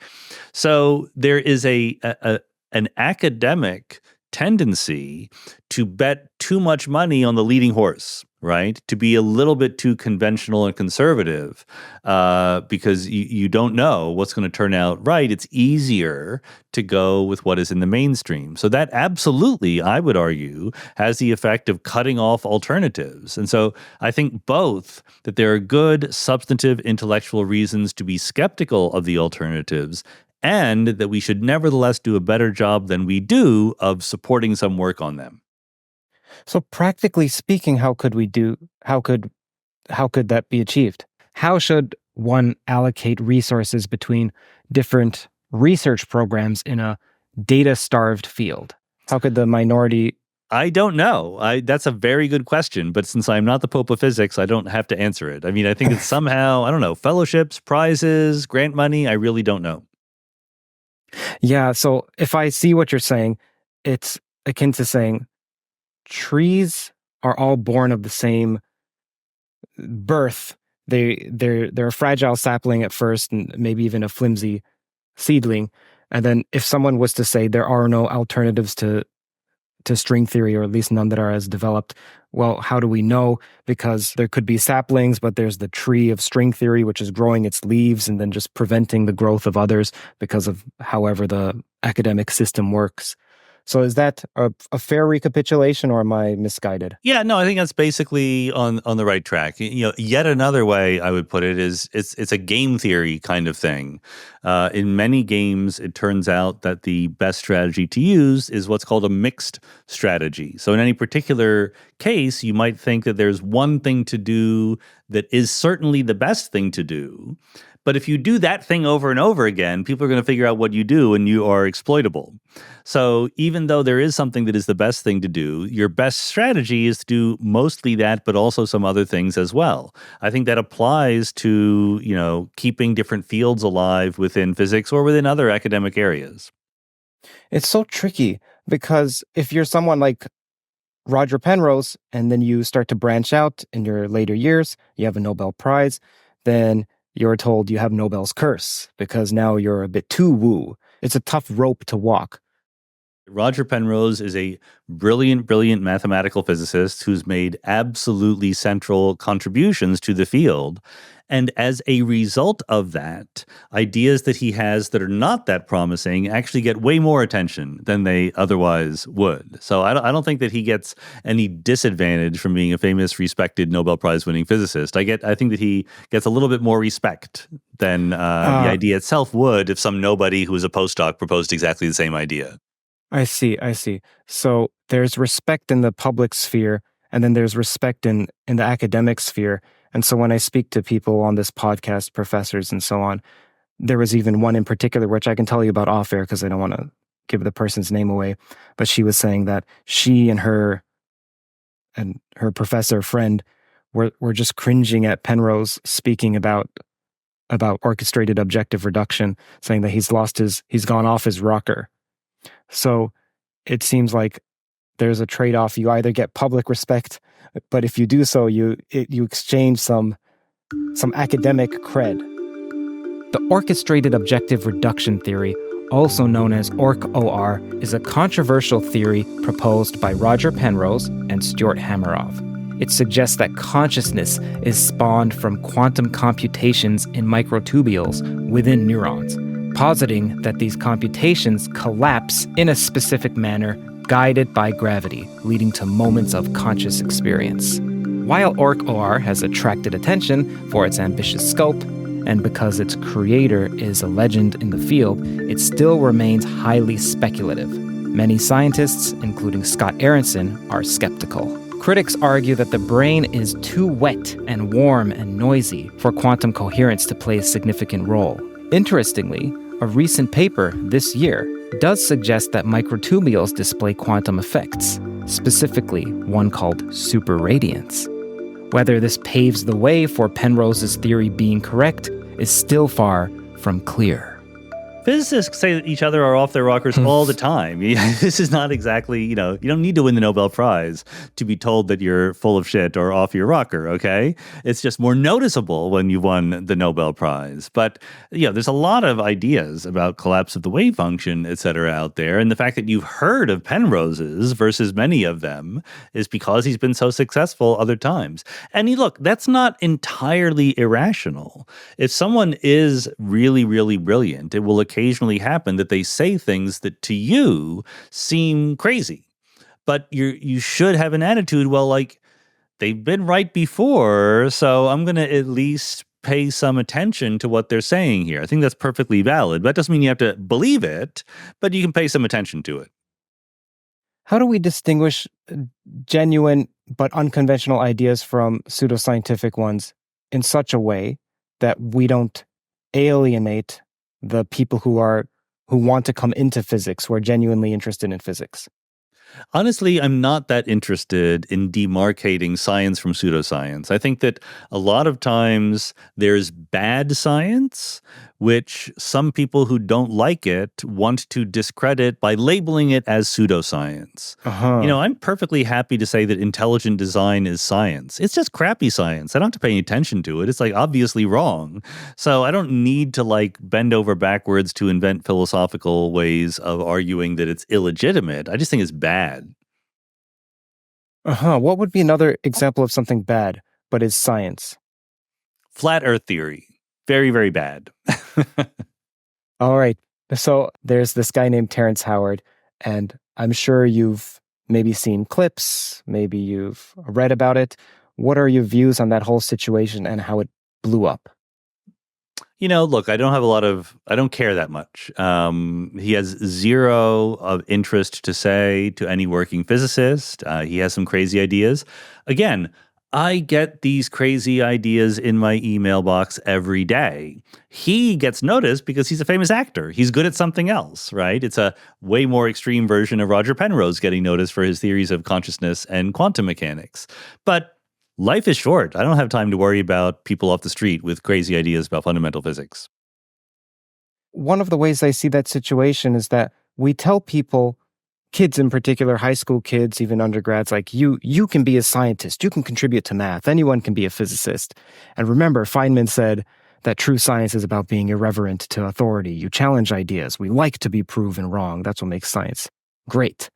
So there is an academic tendency to bet too much money on the leading horse, right? To be a little bit too conventional and conservative because you don't know what's going to turn out right. It's easier to go with what is in the mainstream. So that absolutely, I would argue, has the effect of cutting off alternatives. And so I think both that there are good substantive intellectual reasons to be skeptical of the alternatives and that we should nevertheless do a better job than we do of supporting some work on them. So practically speaking, how could that be achieved? How should one allocate resources between different research programs in a data-starved field? How could the minority... I don't know. That's a very good question, but since I'm not the Pope of Physics, I don't have to answer it. I mean, I think it's somehow, I don't know, fellowships, prizes, grant money, I really don't know. Yeah, so if I see what you're saying, it's akin to saying trees are all born of the same birth. They're a fragile sapling at first, and maybe even a flimsy seedling. And then if someone was to say there are no alternatives to string theory, or at least none that are as developed, well, how do we know? Because there could be saplings, but there's the tree of string theory, which is growing its leaves and then just preventing the growth of others because of however the academic system works. So is that a fair recapitulation, or am I misguided? Yeah, no, I think that's basically on the right track. Yet another way I would put it is it's a game theory kind of thing. In many games, it turns out that the best strategy to use is what's called a mixed strategy. So in any particular case, you might think that there's one thing to do that is certainly the best thing to do. But if you do that thing over and over again, people are going to figure out what you do and you are exploitable. So even though there is something that is the best thing to do, your best strategy is to do mostly that, but also some other things as well. I think that applies to, keeping different fields alive within physics or within other academic areas. It's so tricky because if you're someone like Roger Penrose and then you start to branch out in your later years, you have a Nobel Prize, then you're told you have Nobel's curse because now you're a bit too woo. It's a tough rope to walk. Roger Penrose is a brilliant, brilliant mathematical physicist who's made absolutely central contributions to the field. And as a result of that, ideas that he has that are not that promising actually get way more attention than they otherwise would. So I don't think that he gets any disadvantage from being a famous, respected Nobel Prize winning physicist. I think that he gets a little bit more respect than the idea itself would if some nobody who was a postdoc proposed exactly the same idea. I see. So there's respect in the public sphere, and then there's respect in the academic sphere. And so when I speak to people on this podcast, professors and so on, there was even one in particular, which I can tell you about off air because I don't want to give the person's name away. But she was saying that she and her professor friend were just cringing at Penrose speaking about orchestrated objective reduction, saying that he's gone off his rocker. So it seems like there's a trade-off. You either get public respect, but if you do so, you exchange some academic cred. The orchestrated objective reduction theory, also known as ORC-OR, is a controversial theory proposed by Roger Penrose and Stuart Hameroff. It suggests that consciousness is spawned from quantum computations in microtubules within neurons, positing that these computations collapse in a specific manner guided by gravity, leading to moments of conscious experience. While ORC-OR has attracted attention for its ambitious scope, and because its creator is a legend in the field, it still remains highly speculative. Many scientists, including Scott Aaronson, are skeptical. Critics argue that the brain is too wet and warm and noisy for quantum coherence to play a significant role. Interestingly, a recent paper this year does suggest that microtubules display quantum effects, specifically one called superradiance. Whether this paves the way for Penrose's theory being correct is still far from clear. Physicists say that each other are off their rockers all the time. This is not exactly, you don't need to win the Nobel Prize to be told that you're full of shit or off your rocker, okay? It's just more noticeable when you won the Nobel Prize. But, there's a lot of ideas about collapse of the wave function, et cetera, out there. And the fact that you've heard of Penrose's versus many of them is because he's been so successful other times. And look, that's not entirely irrational. If someone is really, really brilliant, it will occasionally happen that they say things that to you seem crazy. But you should have an attitude, well, like, they've been right before, so I'm going to at least pay some attention to what they're saying here. I think that's perfectly valid. That doesn't mean you have to believe it, but you can pay some attention to it. How do we distinguish genuine but unconventional ideas from pseudoscientific ones in such a way that we don't alienate the people who want to come into physics, who are genuinely interested in physics? Honestly, I'm not that interested in demarcating science from pseudoscience. I think that a lot of times there's bad science, which some people who don't like it want to discredit by labeling it as pseudoscience. I'm perfectly happy to say that intelligent design is science. It's just crappy science. I don't have to pay any attention to it. It's obviously wrong. So I don't need to bend over backwards to invent philosophical ways of arguing that it's illegitimate. I just think it's bad. What would be another example of something bad, but is science? Flat Earth theory. Very, very bad. All right. So there's this guy named Terrence Howard, and I'm sure you've maybe seen clips, maybe you've read about it. What are your views on that whole situation and how it blew up? Look, I don't care that much. He has zero of interest to say to any working physicist. He has some crazy ideas. Again, I get these crazy ideas in my email box every day. He gets noticed because he's a famous actor. He's good at something else, right? It's a way more extreme version of Roger Penrose getting noticed for his theories of consciousness and quantum mechanics. But life is short. I don't have time to worry about people off the street with crazy ideas about fundamental physics. One of the ways I see that situation is that we tell people, kids in particular, high school kids, even undergrads, like you can be a scientist, you can contribute to math, anyone can be a physicist. And remember, Feynman said that true science is about being irreverent to authority. You challenge ideas. We like to be proven wrong. That's what makes science great.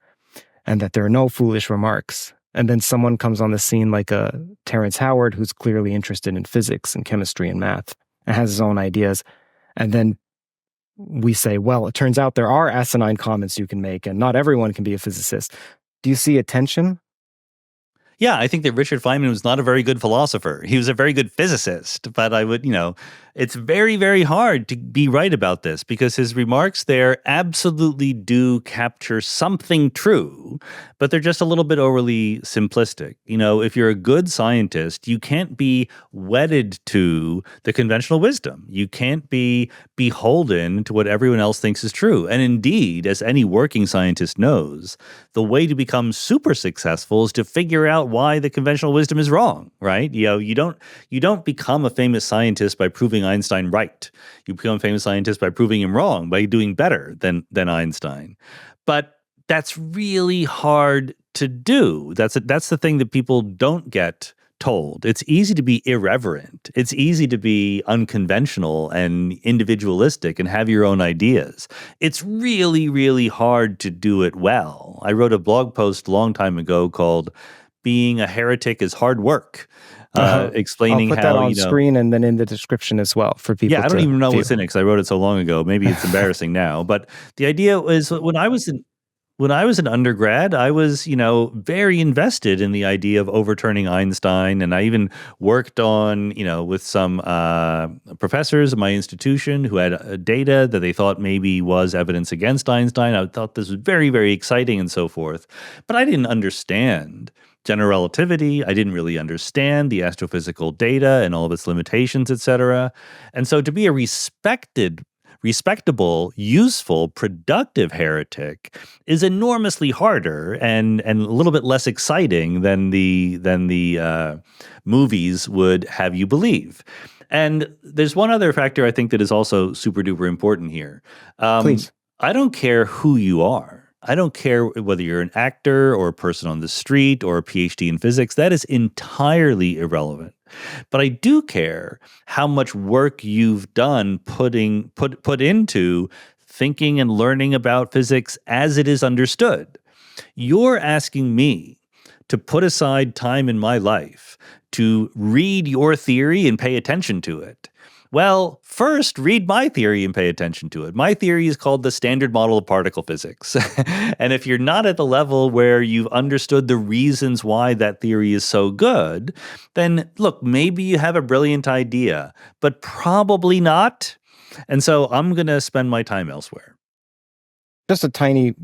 And that there are no foolish remarks. And then someone comes on the scene like a Terrence Howard, who's clearly interested in physics and chemistry and math and has his own ideas. And then we say, well, it turns out there are asinine comments you can make, and not everyone can be a physicist. Do you see a tension? Yeah, I think that Richard Feynman was not a very good philosopher. He was a very good physicist, but I would, it's very, very hard to be right about this because his remarks there absolutely do capture something true, but they're just a little bit overly simplistic. If you're a good scientist, you can't be wedded to the conventional wisdom. You can't be beholden to what everyone else thinks is true. And indeed, as any working scientist knows, the way to become super successful is to figure out why the conventional wisdom is wrong, right? You don't become a famous scientist by proving Einstein right. You become a famous scientist by proving him wrong, by doing better than Einstein. But that's really hard to do. That's the thing that people don't get told. It's easy to be irreverent. It's easy to be unconventional and individualistic and have your own ideas. It's really, really hard to do it well. I wrote a blog post a long time ago called "Being a Heretic is Hard Work," explaining how, I'll put that on screen and then in the description as well for people. Yeah, I don't even know what's in it because I wrote it so long ago. Maybe it's embarrassing now. But the idea was when I was an undergrad, I was, very invested in the idea of overturning Einstein. And I even worked on, with some professors at my institution who had data that they thought maybe was evidence against Einstein. I thought this was very, very exciting and so forth. But I didn't understand general relativity. I didn't really understand the astrophysical data and all of its limitations, et cetera. And so to be a respected respectable, useful, productive heretic is enormously harder and a little bit less exciting than the movies would have you believe. And there's one other factor I think that is also super duper important here. Please. I don't care who you are. I don't care whether you're an actor or a person on the street or a PhD in physics. That is entirely irrelevant. But I do care how much work you've done put into thinking and learning about physics as it is understood. You're asking me to put aside time in my life to read your theory and pay attention to it. Well, first, read my theory and pay attention to it. My theory is called the Standard Model of Particle Physics. And if you're not at the level where you've understood the reasons why that theory is so good, then look, maybe you have a brilliant idea, but probably not. And so I'm going to spend my time elsewhere. Just a tiny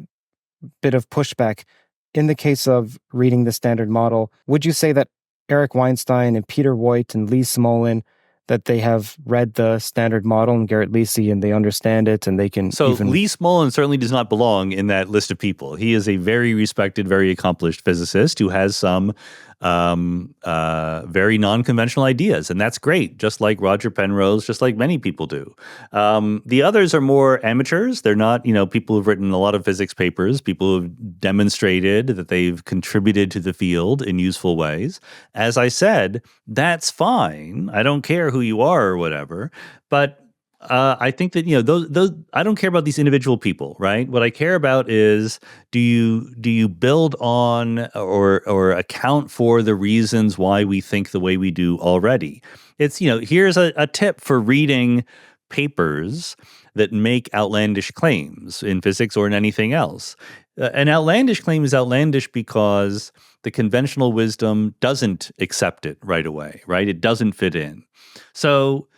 bit of pushback. In the case of reading the Standard Model, would you say that Eric Weinstein and Peter Voigt and Lee Smolin, that they have read the Standard Model and Garrett Lisi and they understand it and they can Lee Smolin certainly does not belong in that list of people. He is a very respected, very accomplished physicist who has some very non-conventional ideas, and that's great, just like Roger Penrose, just like many people do. The others are more amateurs. They're not, people who've written a lot of physics papers, people who've demonstrated that they've contributed to the field in useful ways. As I said, that's fine. I don't care who you are or whatever, but I think that those I don't care about these individual people, right? What I care about is do you build on or account for the reasons why we think the way we do already? It's here's a tip for reading papers that make outlandish claims in physics or in anything else. An outlandish claim is outlandish because the conventional wisdom doesn't accept it right away, right? It doesn't fit in. So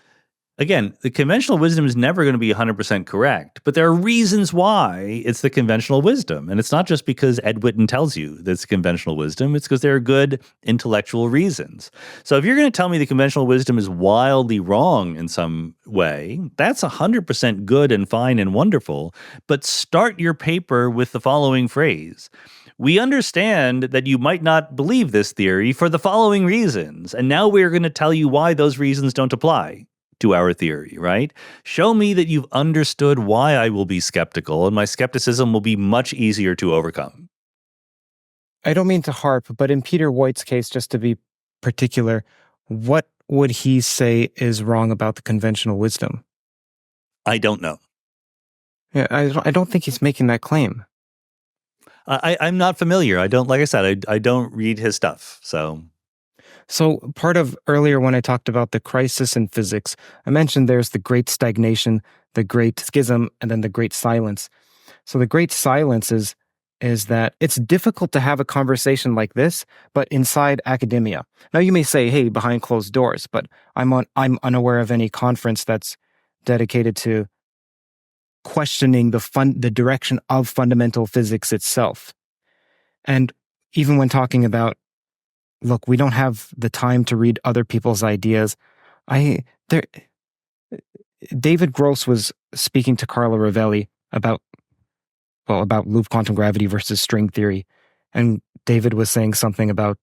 again, the conventional wisdom is never going to be 100% correct, but there are reasons why it's the conventional wisdom. And it's not just because Ed Witten tells you that's conventional wisdom, it's because there are good intellectual reasons. So if you're going to tell me the conventional wisdom is wildly wrong in some way, that's 100% good and fine and wonderful, but start your paper with the following phrase. We understand that you might not believe this theory for the following reasons, and now we're going to tell you why those reasons don't apply to our theory, right? Show me that you've understood why I will be skeptical, and my skepticism will be much easier to overcome. I don't mean to harp, but in Peter Voigt's case, just to be particular, what would he say is wrong about the conventional wisdom? I don't know. Yeah, I don't think he's making that claim. I'm not familiar. I don't, like I said, I don't read his stuff, so... So part of earlier when I talked about the crisis in physics, I mentioned there's the great stagnation, the great schism, and then the great silence. So the great silence is that it's difficult to have a conversation like this, but inside academia. Now you may say, hey, behind closed doors, but I'm unaware of any conference that's dedicated to questioning the direction of fundamental physics itself. And even when talking about, look, we don't have the time to read other people's ideas. David Gross was speaking to Carlo Rovelli about loop quantum gravity versus string theory. And David was saying something about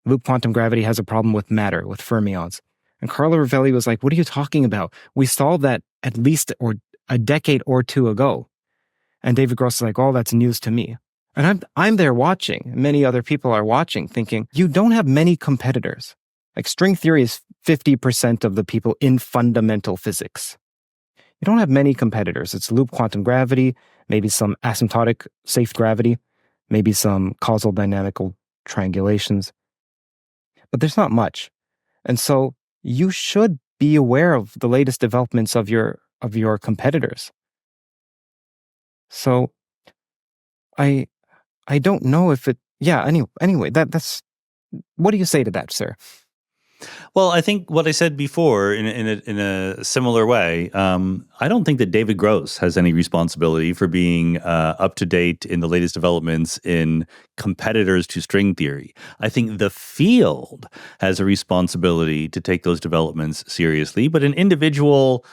loop quantum gravity has a problem with matter, with fermions. And Carlo Rovelli was like, what are you talking about? We solved that at least a decade or two ago. And David Gross is like, oh, that's news to me. And I'm there watching, many other people are watching, thinking, you don't have many competitors. Like string theory is 50% of the people in fundamental physics. You don't have many competitors. It's loop quantum gravity, maybe some asymptotic safe gravity, maybe some causal dynamical triangulations. But there's not much. And so you should be aware of the latest developments of your competitors. So I don't know if it. Yeah. Anyway, that's. What do you say to that, sir? Well, I think what I said before in a similar way. I don't think that David Gross has any responsibility for being up to date in the latest developments in competitors to string theory. I think the field has a responsibility to take those developments seriously, but an individual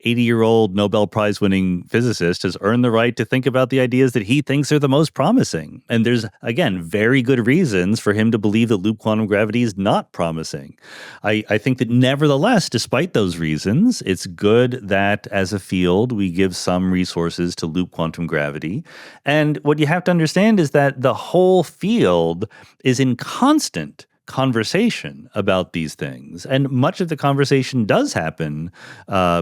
80-year-old Nobel Prize winning physicist has earned the right to think about the ideas that he thinks are the most promising. And there's, again, very good reasons for him to believe that loop quantum gravity is not promising. I think that nevertheless, despite those reasons, it's good that as a field, we give some resources to loop quantum gravity. And what you have to understand is that the whole field is in constant conversation about these things. And much of the conversation does happen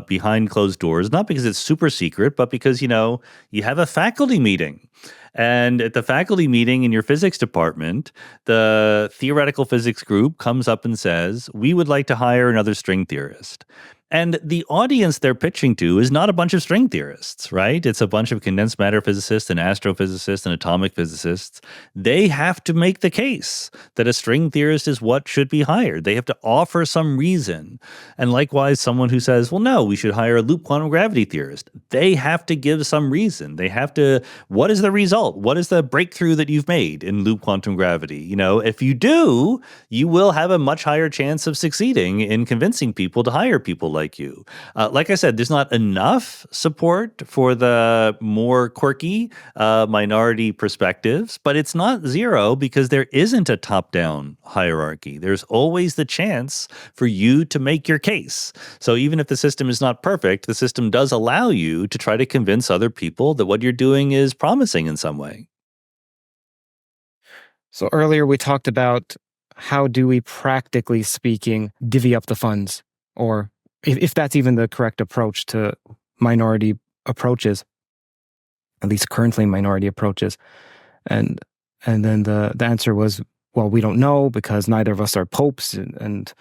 behind closed doors, not because it's super secret, but because, you have a faculty meeting. And at the faculty meeting in your physics department, the theoretical physics group comes up and says, we would like to hire another string theorist. And the audience they're pitching to is not a bunch of string theorists, right? It's a bunch of condensed matter physicists and astrophysicists and atomic physicists. They have to make the case that a string theorist is what should be hired. They have to offer some reason. And likewise, someone who says, well, no, we should hire a loop quantum gravity theorist. They have to give some reason. They have to, what is the result? What is the breakthrough that you've made in loop quantum gravity? If you do, you will have a much higher chance of succeeding in convincing people to hire people like you. Like I said, there's not enough support for the more quirky minority perspectives, but it's not zero because there isn't a top-down hierarchy. There's always the chance for you to make your case. So even if the system is not perfect, the system does allow you to try to convince other people that what you're doing is promising in some way. So earlier we talked about how do we, practically speaking, divvy up the funds, or if that's even the correct approach to minority approaches, at least currently minority approaches. And then the answer was, well, we don't know because neither of us are popes. And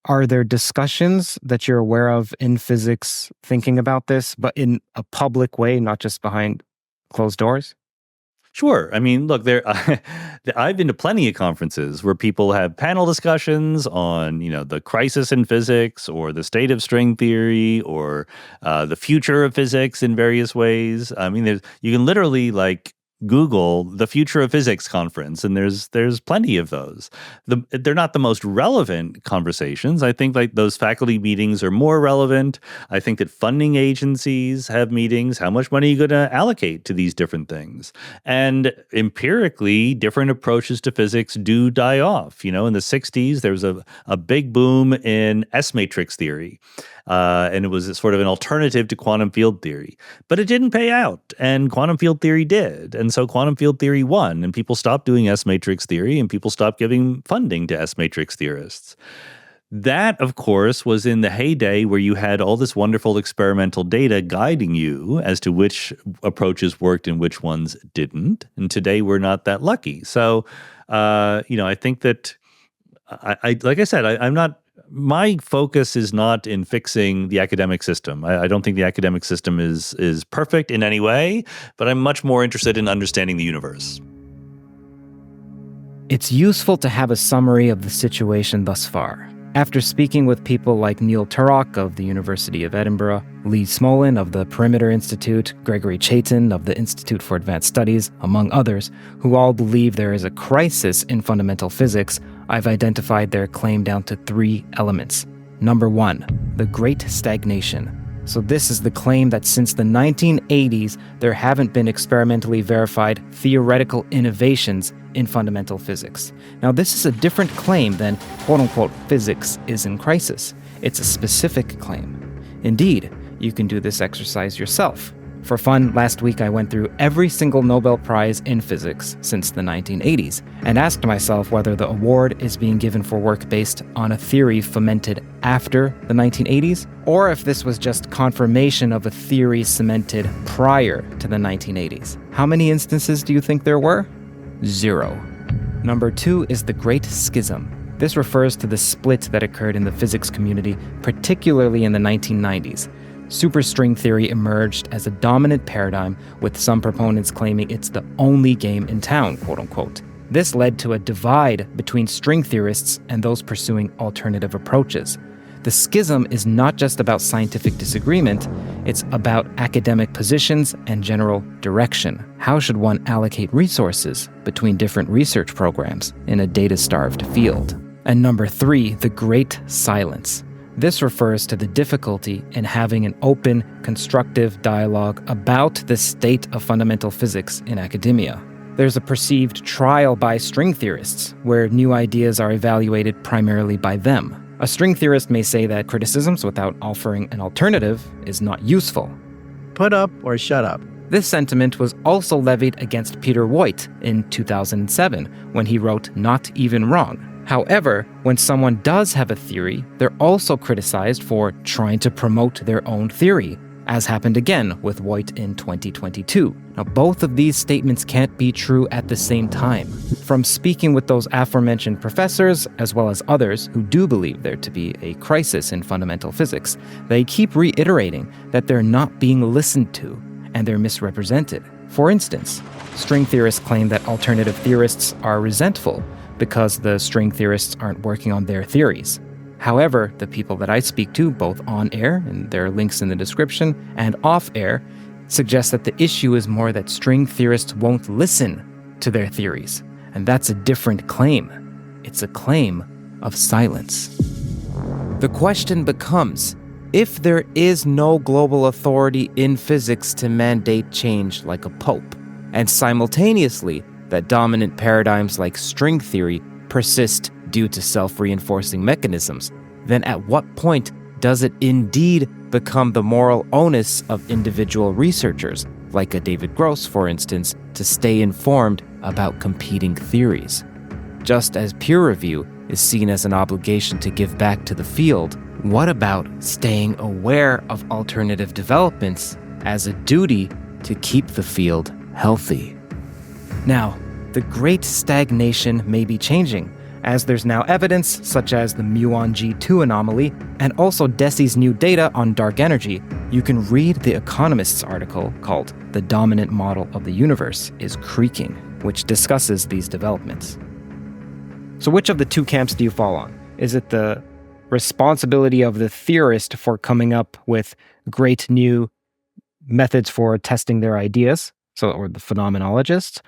are there discussions that you're aware of in physics thinking about this, but in a public way, not just behind closed doors? Sure. I mean, look, I've been to plenty of conferences where people have panel discussions on, the crisis in physics or the state of string theory or the future of physics in various ways. I mean, you can literally Google the Future of Physics conference, and there's plenty of those. They're not the most relevant conversations. I think those faculty meetings are more relevant. I think that funding agencies have meetings. How much money are you going to allocate to these different things? And empirically, different approaches to physics do die off. In the 60s, there was a big boom in S-matrix theory. And it was sort of an alternative to quantum field theory. But it didn't pay out, and quantum field theory did. And so quantum field theory won, and people stopped doing S-matrix theory, and people stopped giving funding to S-matrix theorists. That, of course, was in the heyday where you had all this wonderful experimental data guiding you as to which approaches worked and which ones didn't. And today we're not that lucky. So, I think that, like I said, I'm not. My focus is not in fixing the academic system. I don't think the academic system is perfect in any way, but I'm much more interested in understanding the universe. It's useful to have a summary of the situation thus far. After speaking with people like Neil Turok of the University of Edinburgh, Lee Smolin of the Perimeter Institute, Gregory Chaitin of the Institute for Advanced Studies, among others, who all believe there is a crisis in fundamental physics, I've identified their claim down to 3 elements. Number 1, the Great Stagnation. So this is the claim that since the 1980s, there haven't been experimentally verified theoretical innovations in fundamental physics. Now, this is a different claim than quote-unquote physics is in crisis. It's a specific claim. Indeed, you can do this exercise yourself. For fun, last week I went through every single Nobel Prize in physics since the 1980s and asked myself whether the award is being given for work based on a theory fomented after the 1980s, or if this was just confirmation of a theory cemented prior to the 1980s. How many instances do you think there were? 0. Number 2 is the Great Schism. This refers to the split that occurred in the physics community, particularly in the 1990s. Superstring theory emerged as a dominant paradigm, with some proponents claiming it's the only game in town, quote-unquote. This led to a divide between string theorists and those pursuing alternative approaches. The schism is not just about scientific disagreement, it's about academic positions and general direction. How should one allocate resources between different research programs in a data-starved field? And number 3, the Great Silence. This refers to the difficulty in having an open, constructive dialogue about the state of fundamental physics in academia. There's a perceived trial by string theorists, where new ideas are evaluated primarily by them. A string theorist may say that criticisms without offering an alternative is not useful. Put up or shut up. This sentiment was also levied against Peter Voigt in 2007, when he wrote Not Even Wrong. However, when someone does have a theory, they're also criticized for trying to promote their own theory, as happened again with Voigt in 2022. Now, both of these statements can't be true at the same time. From speaking with those aforementioned professors, as well as others who do believe there to be a crisis in fundamental physics, they keep reiterating that they're not being listened to, and they're misrepresented. For instance, string theorists claim that alternative theorists are resentful because the string theorists aren't working on their theories. However, the people that I speak to, both on air, and there are links in the description, and off air, suggest that the issue is more that string theorists won't listen to their theories. And that's a different claim. It's a claim of silence. The question becomes, if there is no global authority in physics to mandate change like a pope, and simultaneously that dominant paradigms like string theory persist due to self-reinforcing mechanisms, then at what point does it indeed become the moral onus of individual researchers, like a David Gross, for instance, to stay informed about competing theories? Just as peer review is seen as an obligation to give back to the field, what about staying aware of alternative developments as a duty to keep the field healthy? Now, the great stagnation may be changing, as there's now evidence, such as the muon G2 anomaly, and also DESI's new data on dark energy. You can read The Economist's article called The Dominant Model of the Universe is Creaking, which discusses these developments. So which of the two camps do you fall on? Is it the responsibility of the theorist for coming up with great new methods for testing their ideas, or the phenomenologists?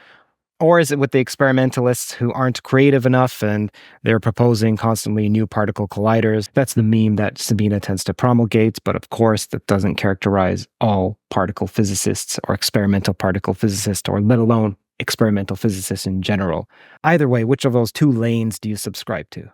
Or is it with the experimentalists who aren't creative enough and they're proposing constantly new particle colliders? That's the meme that Sabina tends to promulgate, but of course that doesn't characterize all particle physicists or experimental particle physicists, or let alone experimental physicists in general. Either way, which of those two lanes do you subscribe to?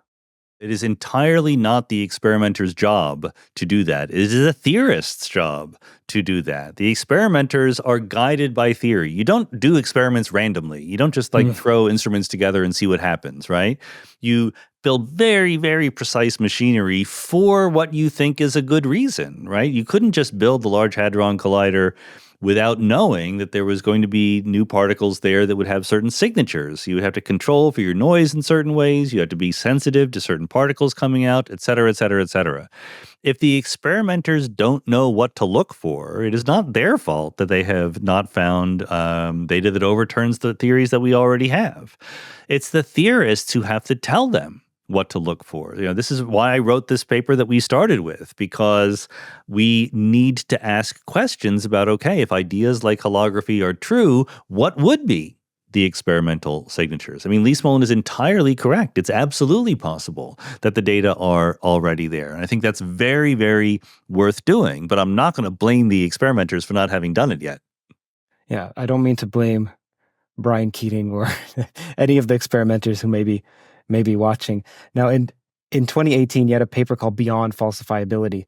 It is entirely not the experimenter's job to do that. It is the theorist's job to do that. The experimenters are guided by theory. You don't do experiments randomly. You don't just throw instruments together and see what happens, right? You build very, very precise machinery for what you think is a good reason, right? You couldn't just build the Large Hadron Collider without knowing that there was going to be new particles there that would have certain signatures. You would have to control for your noise in certain ways. You have to be sensitive to certain particles coming out, et cetera, et cetera, et cetera. If the experimenters don't know what to look for, it is not their fault that they have not found data that overturns the theories that we already have. It's the theorists who have to tell them what to look for. This is why I wrote this paper that we started with, because we need to ask questions about, okay, if ideas like holography are true, what would be the experimental signatures? I mean, Lee Smolin is entirely correct. It's absolutely possible that the data are already there. And I think that's very, very worth doing, but I'm not going to blame the experimenters for not having done it yet. Yeah, I don't mean to blame Brian Keating or any of the experimenters who may be watching. Now, in 2018, you had a paper called Beyond Falsifiability.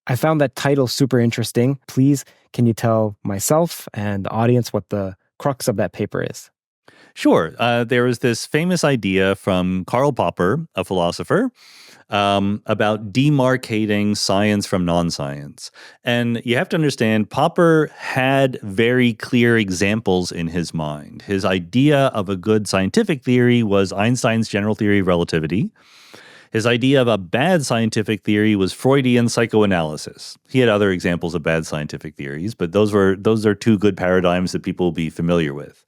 I found that title super interesting. Please, can you tell myself and the audience what the crux of that paper is? Sure. There was this famous idea from Karl Popper, a philosopher, about demarcating science from non-science. And you have to understand, Popper had very clear examples in his mind. His idea of a good scientific theory was Einstein's general theory of relativity. His idea of a bad scientific theory was Freudian psychoanalysis. He had other examples of bad scientific theories, but those are two good paradigms that people will be familiar with.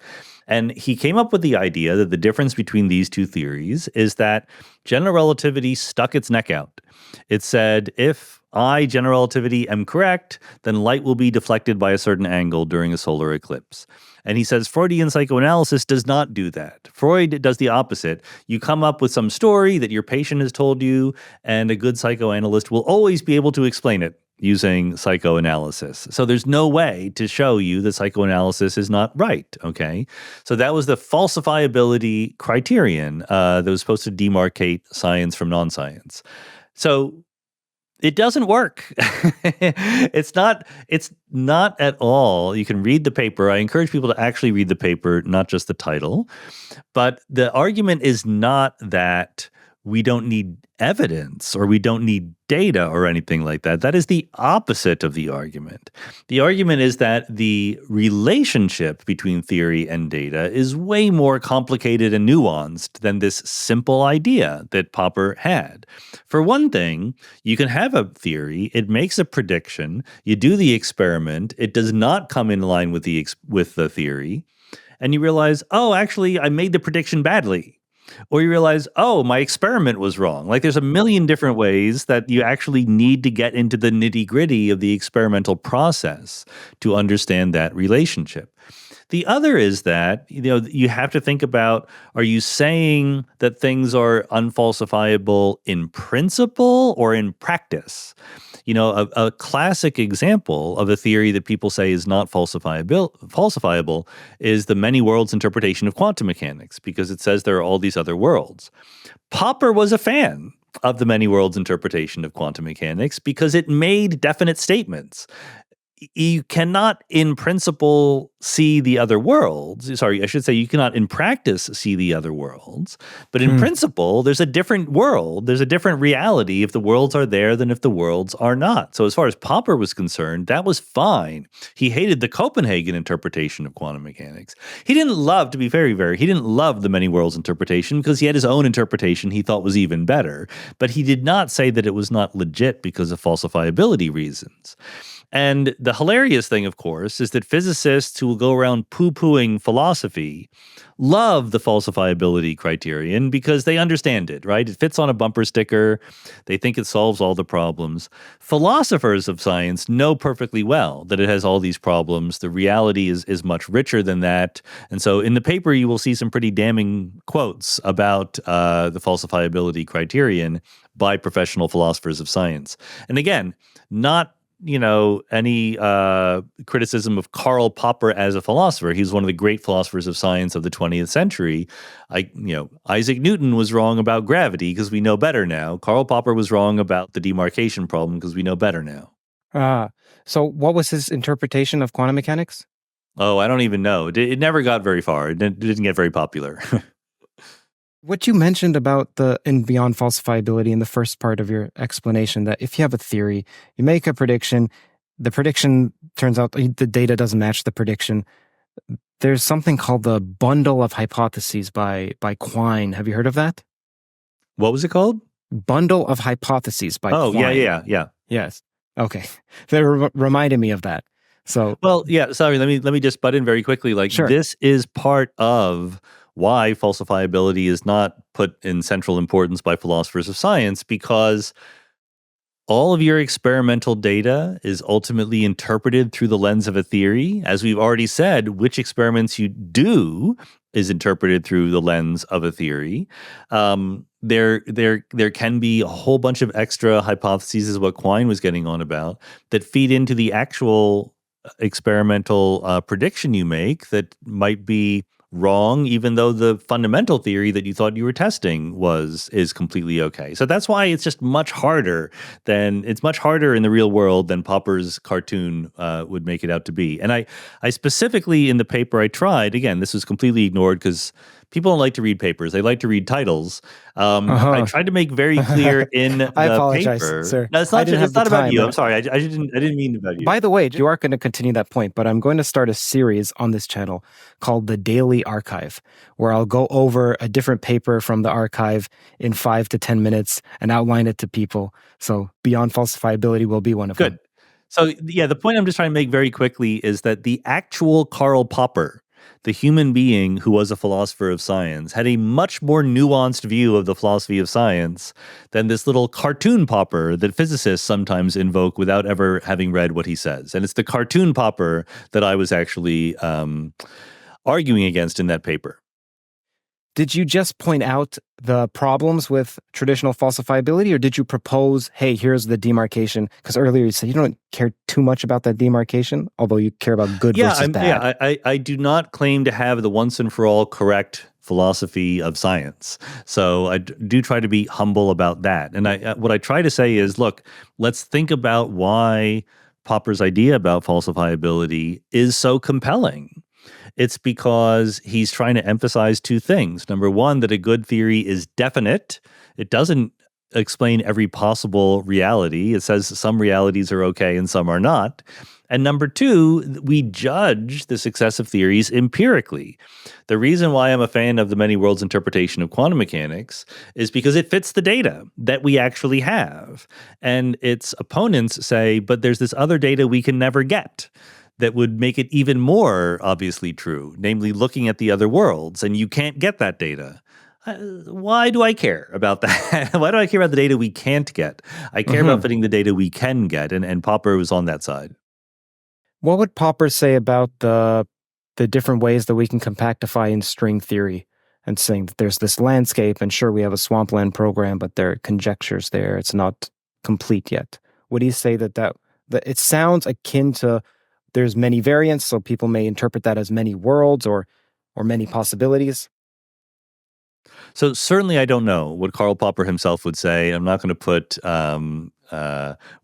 And he came up with the idea that the difference between these two theories is that general relativity stuck its neck out. It said, if I, general relativity, am correct, then light will be deflected by a certain angle during a solar eclipse. And he says Freudian psychoanalysis does not do that. Freud does the opposite. You come up with some story that your patient has told you, and a good psychoanalyst will always be able to explain it using psychoanalysis. So there's no way to show you that psychoanalysis is not right, okay? So that was the falsifiability criterion that was supposed to demarcate science from non-science. So it doesn't work. It's not at all. You can read the paper. I encourage people to actually read the paper, not just the title. But the argument is not that we don't need evidence or we don't need data or anything like that. That is the opposite of the argument. The argument is that the relationship between theory and data is way more complicated and nuanced than this simple idea that Popper had. For one thing, you can have a theory, it makes a prediction, you do the experiment, it does not come in line with the theory, and you realize, oh, actually, I made the prediction badly. Or you realize, oh, my experiment was wrong. Like there's a million different ways that you actually need to get into the nitty-gritty of the experimental process to understand that relationship. The other is that, you have to think about, are you saying that things are unfalsifiable in principle or in practice? A classic example of a theory that people say is not falsifiable is the many worlds interpretation of quantum mechanics, because it says there are all these other worlds. Popper was a fan of the many worlds interpretation of quantum mechanics because it made definite statements. You cannot, in principle, see the other worlds. Sorry, I should say you cannot, in practice, see the other worlds. But in principle, there's a different world. There's a different reality if the worlds are there than if the worlds are not. So as far as Popper was concerned, that was fine. He hated the Copenhagen interpretation of quantum mechanics. He didn't love, to be very, he didn't love the many worlds interpretation because he had his own interpretation he thought was even better. But he did not say that it was not legit because of falsifiability reasons. And the hilarious thing, of course, is that physicists who will go around poo-pooing philosophy love the falsifiability criterion because they understand it, right? It fits on a bumper sticker. They think it solves all the problems. Philosophers of science know perfectly well that it has all these problems. The reality is much richer than that. And so in the paper, you will see some pretty damning quotes about the falsifiability criterion by professional philosophers of science. And again, not any criticism of Karl Popper as a philosopher. He's one of the great philosophers of science of the 20th century. Isaac Newton was wrong about gravity because we know better now. Karl Popper was wrong about the demarcation problem because we know better now. So what was his interpretation of quantum mechanics? Oh, I don't even know. It never got very far. It didn't get very popular. What you mentioned about the in beyond falsifiability in the first part of your explanation, that if you have a theory, you make a prediction, the prediction turns out the data doesn't match the prediction. There's something called the bundle of hypotheses by Quine. Have you heard of that? What was it called? Bundle of hypotheses by Quine. Oh, yeah. Yes. Okay. That reminded me of that. So, well, yeah, sorry, let me just butt in very quickly. Sure. This is part of why falsifiability is not put in central importance by philosophers of science, because all of your experimental data is ultimately interpreted through the lens of a theory. As we've already said, which experiments you do is interpreted through the lens of a theory. There can be a whole bunch of extra hypotheses, is what Quine was getting on about, that feed into the actual experimental prediction you make that might be wrong, even though the fundamental theory that you thought you were testing is completely okay. So that's why it's just much harder in the real world than Popper's cartoon would make it out to be. And I specifically in the paper I tried, again, this was completely ignored because people don't like to read papers. They like to read titles. I tried to make very clear in the I apologize, paper. sir. No, it's not about you. I'm sorry. I didn't mean about you. By the way, you are going to continue that point, but I'm going to start a series on this channel called The Daily Archive, where I'll go over a different paper from the archive in 5 to 10 minutes and outline it to people. So Beyond Falsifiability will be one of them. Good. So yeah, the point I'm just trying to make very quickly is that the actual Karl Popper the human being who was a philosopher of science had a much more nuanced view of the philosophy of science than this little cartoon popper that physicists sometimes invoke without ever having read what he says. And it's the cartoon popper that I was actually arguing against in that paper. Did you just point out the problems with traditional falsifiability, or did you propose, hey, here's the demarcation? Because earlier you said you don't care too much about that demarcation, although you care about good versus bad. Yeah, I do not claim to have the once and for all correct philosophy of science. So I do try to be humble about that. And what I try to say is, look, let's think about why Popper's idea about falsifiability is so compelling. It's because he's trying to emphasize two things. Number one, that a good theory is definite. It doesn't explain every possible reality. It says some realities are okay and some are not. And number two, we judge the success of theories empirically. The reason why I'm a fan of the many worlds interpretation of quantum mechanics is because it fits the data that we actually have. And its opponents say, but there's this other data we can never get that would make it even more obviously true, namely looking at the other worlds, and you can't get that data. Why do I care about that? Why do I care about the data we can't get? I care about fitting the data we can get, and Popper was on that side. What would Popper say about the different ways that we can compactify in string theory, and saying that there's this landscape, and sure, we have a swampland program, but there are conjectures there. It's not complete yet. Would he say that it sounds akin to there's many variants, so people may interpret that as many worlds or many possibilities? So certainly I don't know what Karl Popper himself would say. I'm not going to put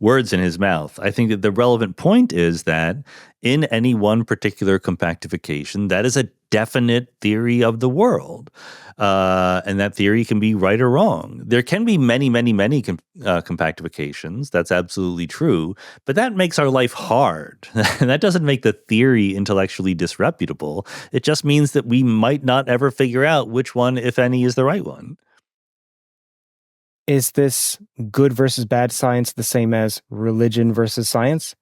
words in his mouth. I think that the relevant point is that in any one particular compactification, that is a definite theory of the world. And that theory can be right or wrong. There can be many, many, many compactifications. That's absolutely true. But that makes our life hard. That doesn't make the theory intellectually disreputable. It just means that we might not ever figure out which one, if any, is the right one. Is this good versus bad science the same as religion versus science?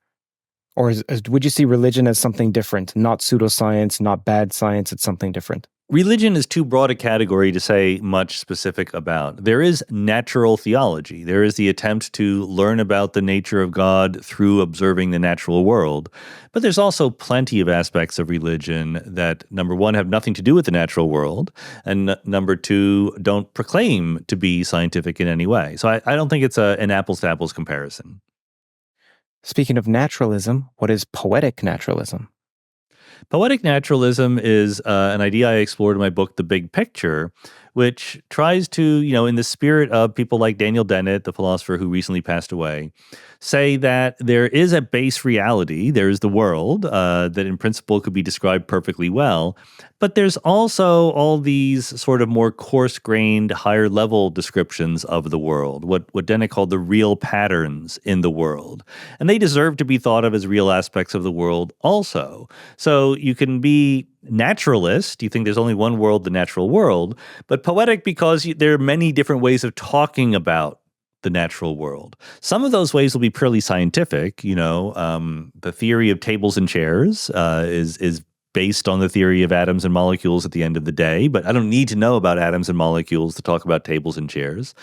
Or would you see religion as something different? Not pseudoscience, not bad science, it's something different. Religion is too broad a category to say much specific about. There is natural theology. There is the attempt to learn about the nature of God through observing the natural world. But there's also plenty of aspects of religion that, number one, have nothing to do with the natural world, and number two, don't proclaim to be scientific in any way. So I don't think it's an apples-to-apples comparison. Speaking of naturalism, what is poetic naturalism? Poetic naturalism is an idea I explored in my book, The Big Picture, which tries to, in the spirit of people like Daniel Dennett, the philosopher who recently passed away, say that there is a base reality. There's the world that in principle could be described perfectly well. But there's also all these sort of more coarse-grained, higher-level descriptions of the world, what Dennett called the real patterns in the world. And they deserve to be thought of as real aspects of the world also. So you can be naturalist, you think there's only one world, the natural world, but poetic because there are many different ways of talking about the natural world. Some of those ways will be purely scientific. The theory of tables and chairs is based on the theory of atoms and molecules at the end of the day, but I don't need to know about atoms and molecules to talk about tables and chairs.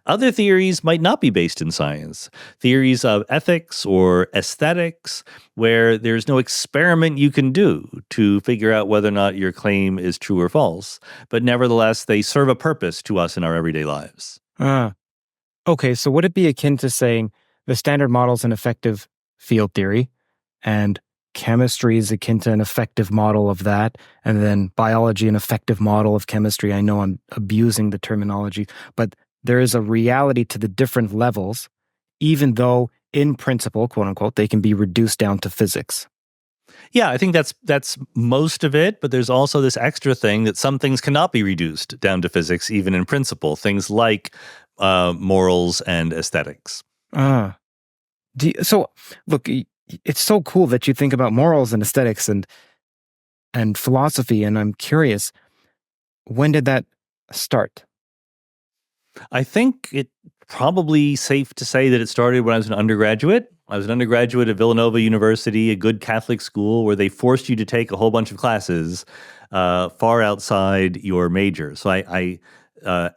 Other theories might not be based in science. Theories of ethics or aesthetics, where there's no experiment you can do to figure out whether or not your claim is true or false, but nevertheless, they serve a purpose to us in our everyday lives. Okay, so would it be akin to saying the standard model is an effective field theory, and chemistry is akin to an effective model of that, and then biology an effective model of chemistry? I know I'm abusing the terminology, but there is a reality to the different levels, even though in principle, quote unquote, they can be reduced down to physics. Yeah, I think that's most of it, but there's also this extra thing that some things cannot be reduced down to physics, even in principle, things like morals and aesthetics. So, look, it's so cool that you think about morals and aesthetics and philosophy, and I'm curious, when did that start? I think it's probably safe to say that it started when I was an undergraduate. I was an undergraduate at Villanova University, a good Catholic school where they forced you to take a whole bunch of classes far outside your major. So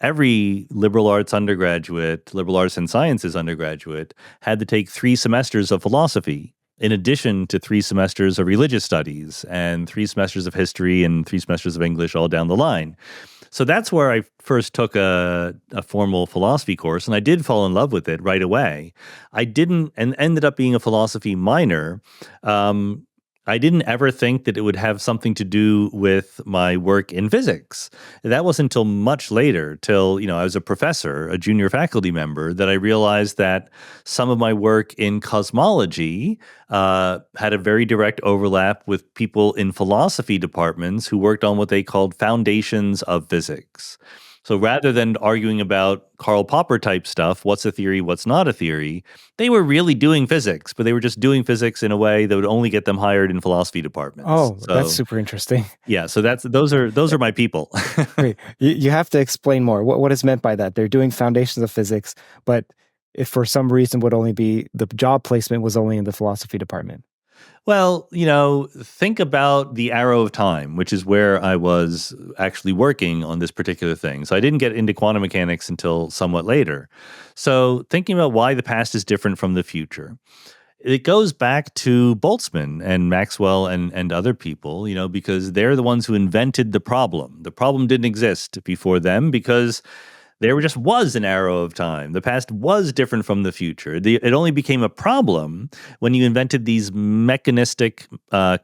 every liberal arts undergraduate, liberal arts and sciences undergraduate, had to take 3 semesters of philosophy, in addition to 3 semesters of religious studies and 3 semesters of history and 3 semesters of English all down the line. So that's where I first took a formal philosophy course, and I did fall in love with it right away. I didn't, and ended up being a philosophy minor. I didn't ever think that it would have something to do with my work in physics. That wasn't until much later, till I was a professor, a junior faculty member, that I realized that some of my work in cosmology had a very direct overlap with people in philosophy departments who worked on what they called foundations of physics. So rather than arguing about Karl Popper type stuff, what's a theory, what's not a theory, they were really doing physics, but they were just doing physics in a way that would only get them hired in philosophy departments. Oh, So that's super interesting. yeah, so those are my people. Wait, you have to explain more. What is meant by that? They're doing foundations of physics, but if for some reason would only be the job placement was only in the philosophy department. Well, think about the arrow of time, which is where I was actually working on this particular thing. So I didn't get into quantum mechanics until somewhat later. So thinking about why the past is different from the future, it goes back to Boltzman and Maxwell and other people, because they're the ones who invented the problem. The problem didn't exist before them because there just was an arrow of time. The past was different from the future. It only became a problem when you invented these mechanistic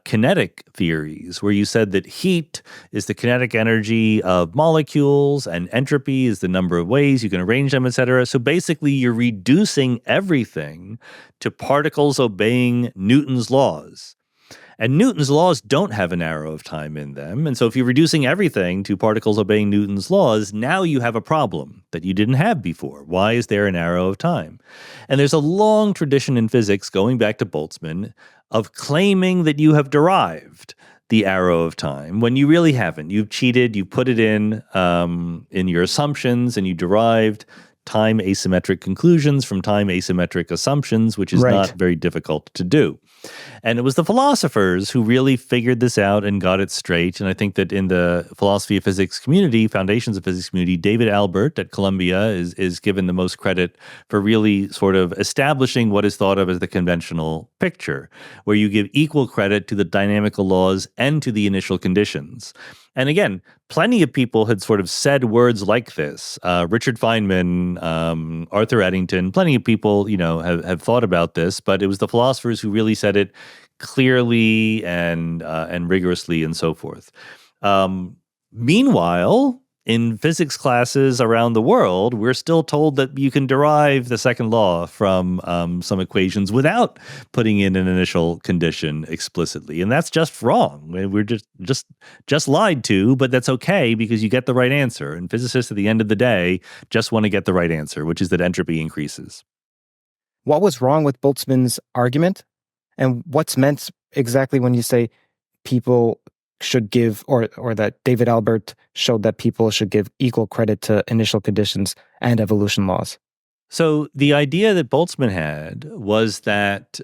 kinetic theories, where you said that heat is the kinetic energy of molecules and entropy is the number of ways you can arrange them, etc. So basically, you're reducing everything to particles obeying Newton's laws. And Newton's laws don't have an arrow of time in them. And so if you're reducing everything to particles obeying Newton's laws, now you have a problem that you didn't have before. Why is there an arrow of time? And there's a long tradition in physics, going back to Boltzmann, of claiming that you have derived the arrow of time when you really haven't. You've cheated, you put it in your assumptions, and you derived time asymmetric conclusions from time asymmetric assumptions, which is not very difficult to do. And it was the philosophers who really figured this out and got it straight. And I think that in the philosophy of physics community, foundations of physics community, David Albert at Columbia is given the most credit for really sort of establishing what is thought of as the conventional picture, where you give equal credit to the dynamical laws and to the initial conditions. And again, plenty of people had sort of said words like this. Richard Feynman, Arthur Eddington, plenty of people, have thought about this, but it was the philosophers who really said it clearly and rigorously and so forth. Meanwhile, in physics classes around the world, we're still told that you can derive the second law from some equations without putting in an initial condition explicitly, and that's just wrong. We're just lied to, but that's okay because you get the right answer. And physicists, at the end of the day, just want to get the right answer, which is that entropy increases. What was wrong with Boltzmann's argument, and what's meant exactly when you say people should give, or that David Albert showed that people should give equal credit to initial conditions and evolution laws? So the idea that Boltzmann had was that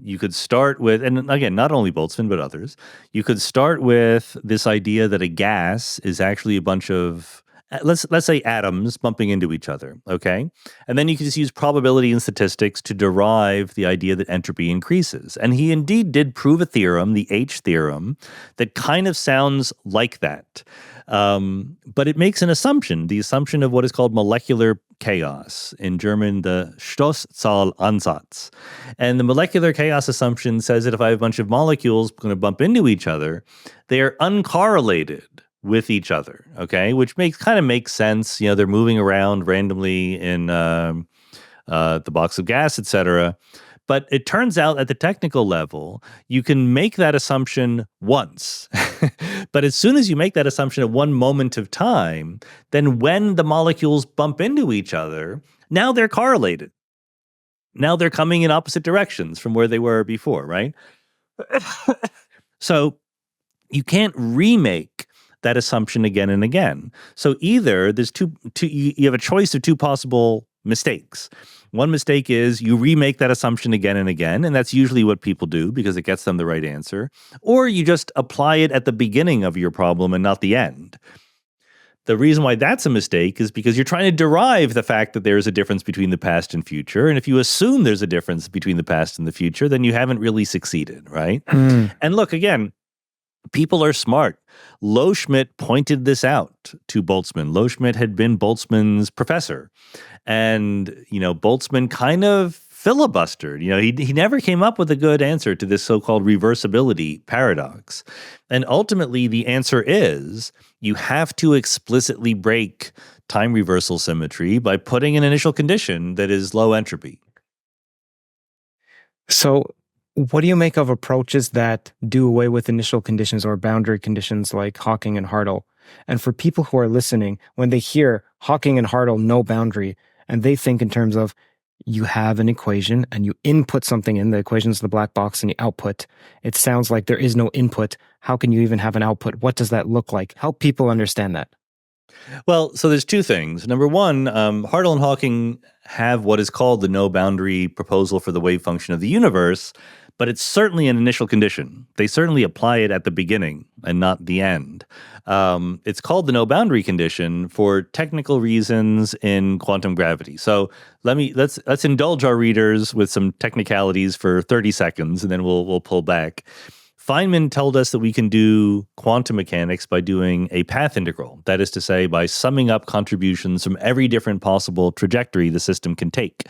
you could start with, and again, not only Boltzmann, but others, you could start with this idea that a gas is actually a bunch of, let's say atoms bumping into each other, okay? And then you can just use probability and statistics to derive the idea that entropy increases. And he indeed did prove a theorem, the H theorem, that kind of sounds like that. But it makes an assumption, the assumption of what is called molecular chaos, in German, the Stoßzahlansatz. And the molecular chaos assumption says that if I have a bunch of molecules going to bump into each other, they are uncorrelated with each other, okay? Which kind of makes sense. They're moving around randomly in the box of gas, etc. But it turns out at the technical level, you can make that assumption once. But as soon as you make that assumption at one moment of time, then when the molecules bump into each other, now they're correlated. Now they're coming in opposite directions from where they were before, right? So you can't remake that assumption again and again. So either there's you have a choice of two possible mistakes. One mistake is you remake that assumption again and again, and that's usually what people do because it gets them the right answer. Or you just apply it at the beginning of your problem and not the end. The reason why that's a mistake is because you're trying to derive the fact that there's a difference between the past and future. And if you assume there's a difference between the past and the future, then you haven't really succeeded, right? And look, again, people are smart. Loschmidt pointed this out to Boltzmann. Loschmidt had been Boltzmann's professor. And, Boltzmann kind of filibustered. He never came up with a good answer to this so-called reversibility paradox. And ultimately, the answer is you have to explicitly break time reversal symmetry by putting an initial condition that is low entropy. So what do you make of approaches that do away with initial conditions or boundary conditions like Hawking and Hartle? And for people who are listening, when they hear Hawking and Hartle, no boundary, and they think in terms of you have an equation and you input something in, the equation is the black box, and you output. It sounds like there is no input. How can you even have an output? What does that look like? Help people understand that. Well, so there's two things. Number one, Hartle and Hawking have what is called the no boundary proposal for the wave function of the universe, but it's certainly an initial condition. They certainly apply it at the beginning and not the end. It's called the no boundary condition for technical reasons in quantum gravity. So let's indulge our readers with some technicalities for 30 seconds, and then we'll pull back. Feynman told us that we can do quantum mechanics by doing a path integral. That is to say, by summing up contributions from every different possible trajectory the system can take.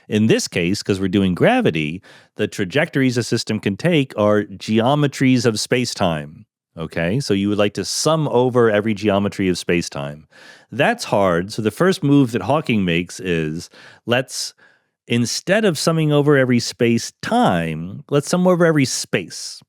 In this case, because we're doing gravity, the trajectories a system can take are geometries of spacetime. Okay, so you would like to sum over every geometry of spacetime. That's hard. So the first move that Hawking makes is instead of summing over every space-time, let's sum over every space.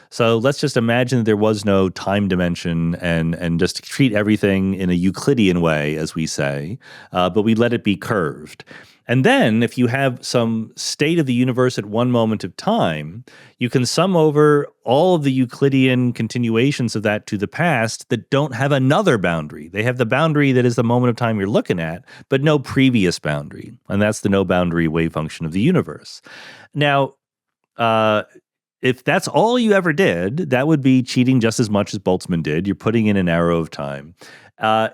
So let's just imagine that there was no time dimension and just treat everything in a Euclidean way, as we say, but we let it be curved. And then if you have some state of the universe at one moment of time, you can sum over all of the Euclidean continuations of that to the past that don't have another boundary. They have the boundary that is the moment of time you're looking at, but no previous boundary. And that's the no boundary wave function of the universe. Now, if that's all you ever did, that would be cheating just as much as Boltzmann did. You're putting in an arrow of time.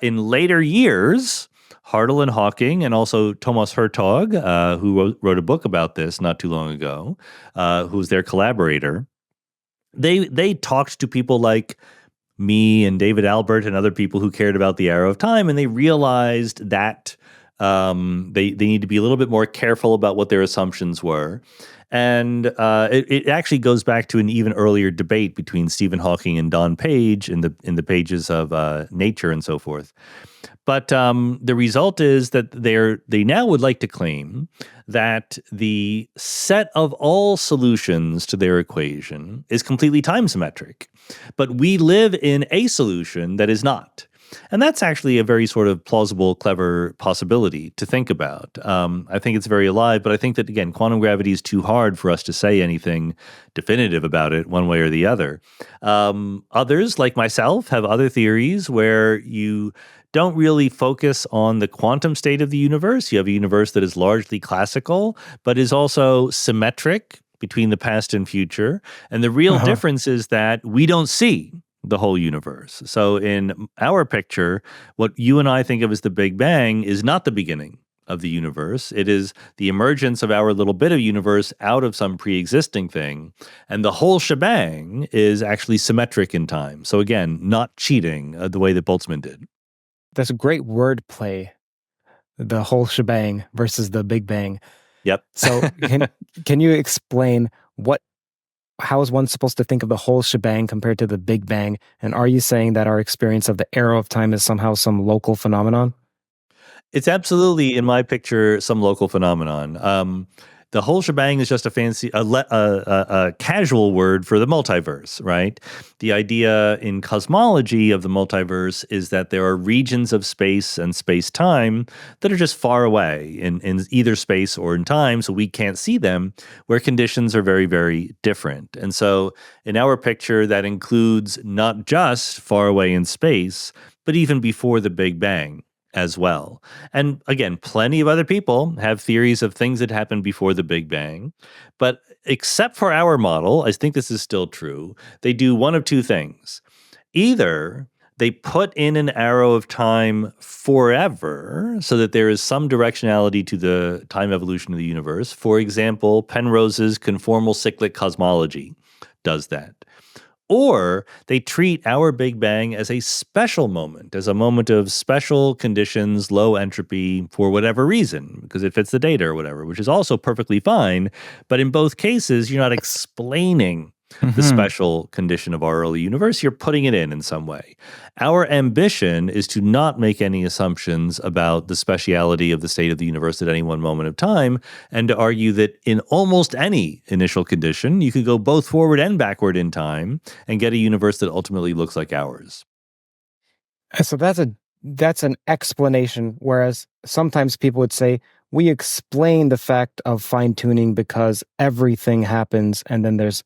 In later years, Hartle and Hawking, and also Thomas Hertog, who wrote a book about this not too long ago, who was their collaborator, they talked to people like me and David Albert and other people who cared about the arrow of time, and they realized that they need to be a little bit more careful about what their assumptions were. And it actually goes back to an even earlier debate between Stephen Hawking and Don Page in the pages of Nature and so forth. But the result is that they now would like to claim that the set of all solutions to their equation is completely time symmetric. But we live in a solution that is not. And that's actually a very sort of plausible, clever possibility to think about. I think it's very alive, but I think that, again, quantum gravity is too hard for us to say anything definitive about it one way or the other. Others, like myself, have other theories where you don't really focus on the quantum state of the universe. You have a universe that is largely classical, but is also symmetric between the past and future. And the real difference is that we don't see the whole universe. So in our picture, what you and I think of as the Big Bang is not the beginning of the universe. It is the emergence of our little bit of universe out of some pre-existing thing. And the whole shebang is actually symmetric in time. So again, not cheating the way that Boltzmann did. That's a great wordplay. The whole shebang versus the Big Bang. Yep. So can you explain how is one supposed to think of the whole shebang compared to the Big Bang? And are you saying that our experience of the arrow of time is somehow some local phenomenon? It's absolutely, in my picture, some local phenomenon. The whole shebang is just a casual word for the multiverse, right? The idea in cosmology of the multiverse is that there are regions of space and space-time that are just far away in either space or in time, so we can't see them, where conditions are very, very different. And so in our picture, that includes not just far away in space, but even before the Big Bang. as well. And again, plenty of other people have theories of things that happened before the Big Bang. But except for our model, I think this is still true, they do one of two things. Either they put in an arrow of time forever so that there is some directionality to the time evolution of the universe. For example, Penrose's conformal cyclic cosmology does that. Or they treat our Big Bang as a special moment, as a moment of special conditions, low entropy, for whatever reason, because it fits the data or whatever, which is also perfectly fine. But in both cases, you're not explaining the special condition of our early universe. You're putting it in some way. Our ambition is to not make any assumptions about the speciality of the state of the universe at any one moment of time, and to argue that in almost any initial condition, you could go both forward and backward in time and get a universe that ultimately looks like ours. So that's an explanation, whereas sometimes people would say, we explain the fact of fine-tuning because everything happens, and then there's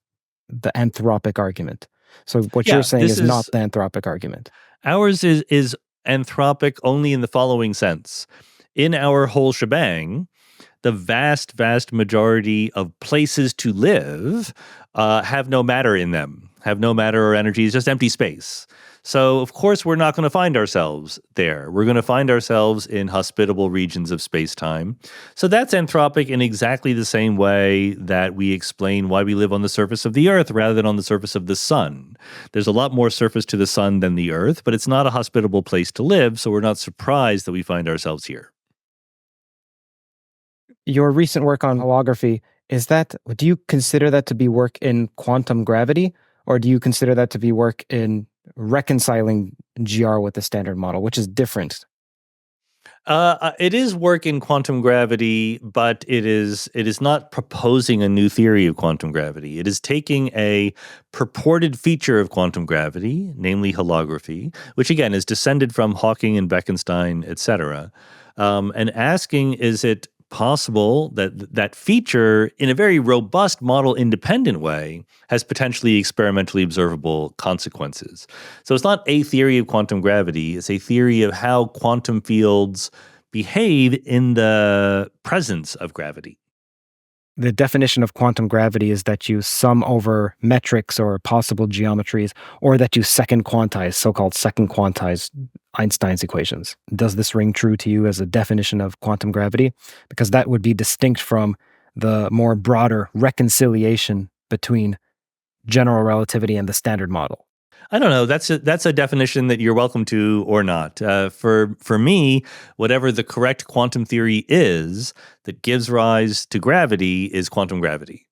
the anthropic argument. So what you're saying is not the anthropic argument. Ours is anthropic only in the following sense. In our whole shebang, the vast, vast majority of places to live have no matter in them, have no matter or energy, it's just empty space. So, of course, we're not going to find ourselves there. We're going to find ourselves in hospitable regions of space-time. So that's anthropic in exactly the same way that we explain why we live on the surface of the Earth rather than on the surface of the sun. There's a lot more surface to the sun than the Earth, but it's not a hospitable place to live, so we're not surprised that we find ourselves here. Your recent work on holography, do you consider that to be work in quantum gravity, or do you consider that to be work in reconciling GR with the standard model, which is different? It is work in quantum gravity, but it is not proposing a new theory of quantum gravity. It is taking a purported feature of quantum gravity, namely holography, which again is descended from Hawking and Bekenstein, etc., and asking, is it possible that that feature, in a very robust model-independent way, has potentially experimentally observable consequences. So it's not a theory of quantum gravity, it's a theory of how quantum fields behave in the presence of gravity. The definition of quantum gravity is that you sum over metrics or possible geometries, or that you second quantize, so-called second quantize Einstein's equations. Does this ring true to you as a definition of quantum gravity? Because that would be distinct from the more broader reconciliation between general relativity and the standard model. I don't know. That's a definition that you're welcome to or not. For me, whatever the correct quantum theory is that gives rise to gravity is quantum gravity.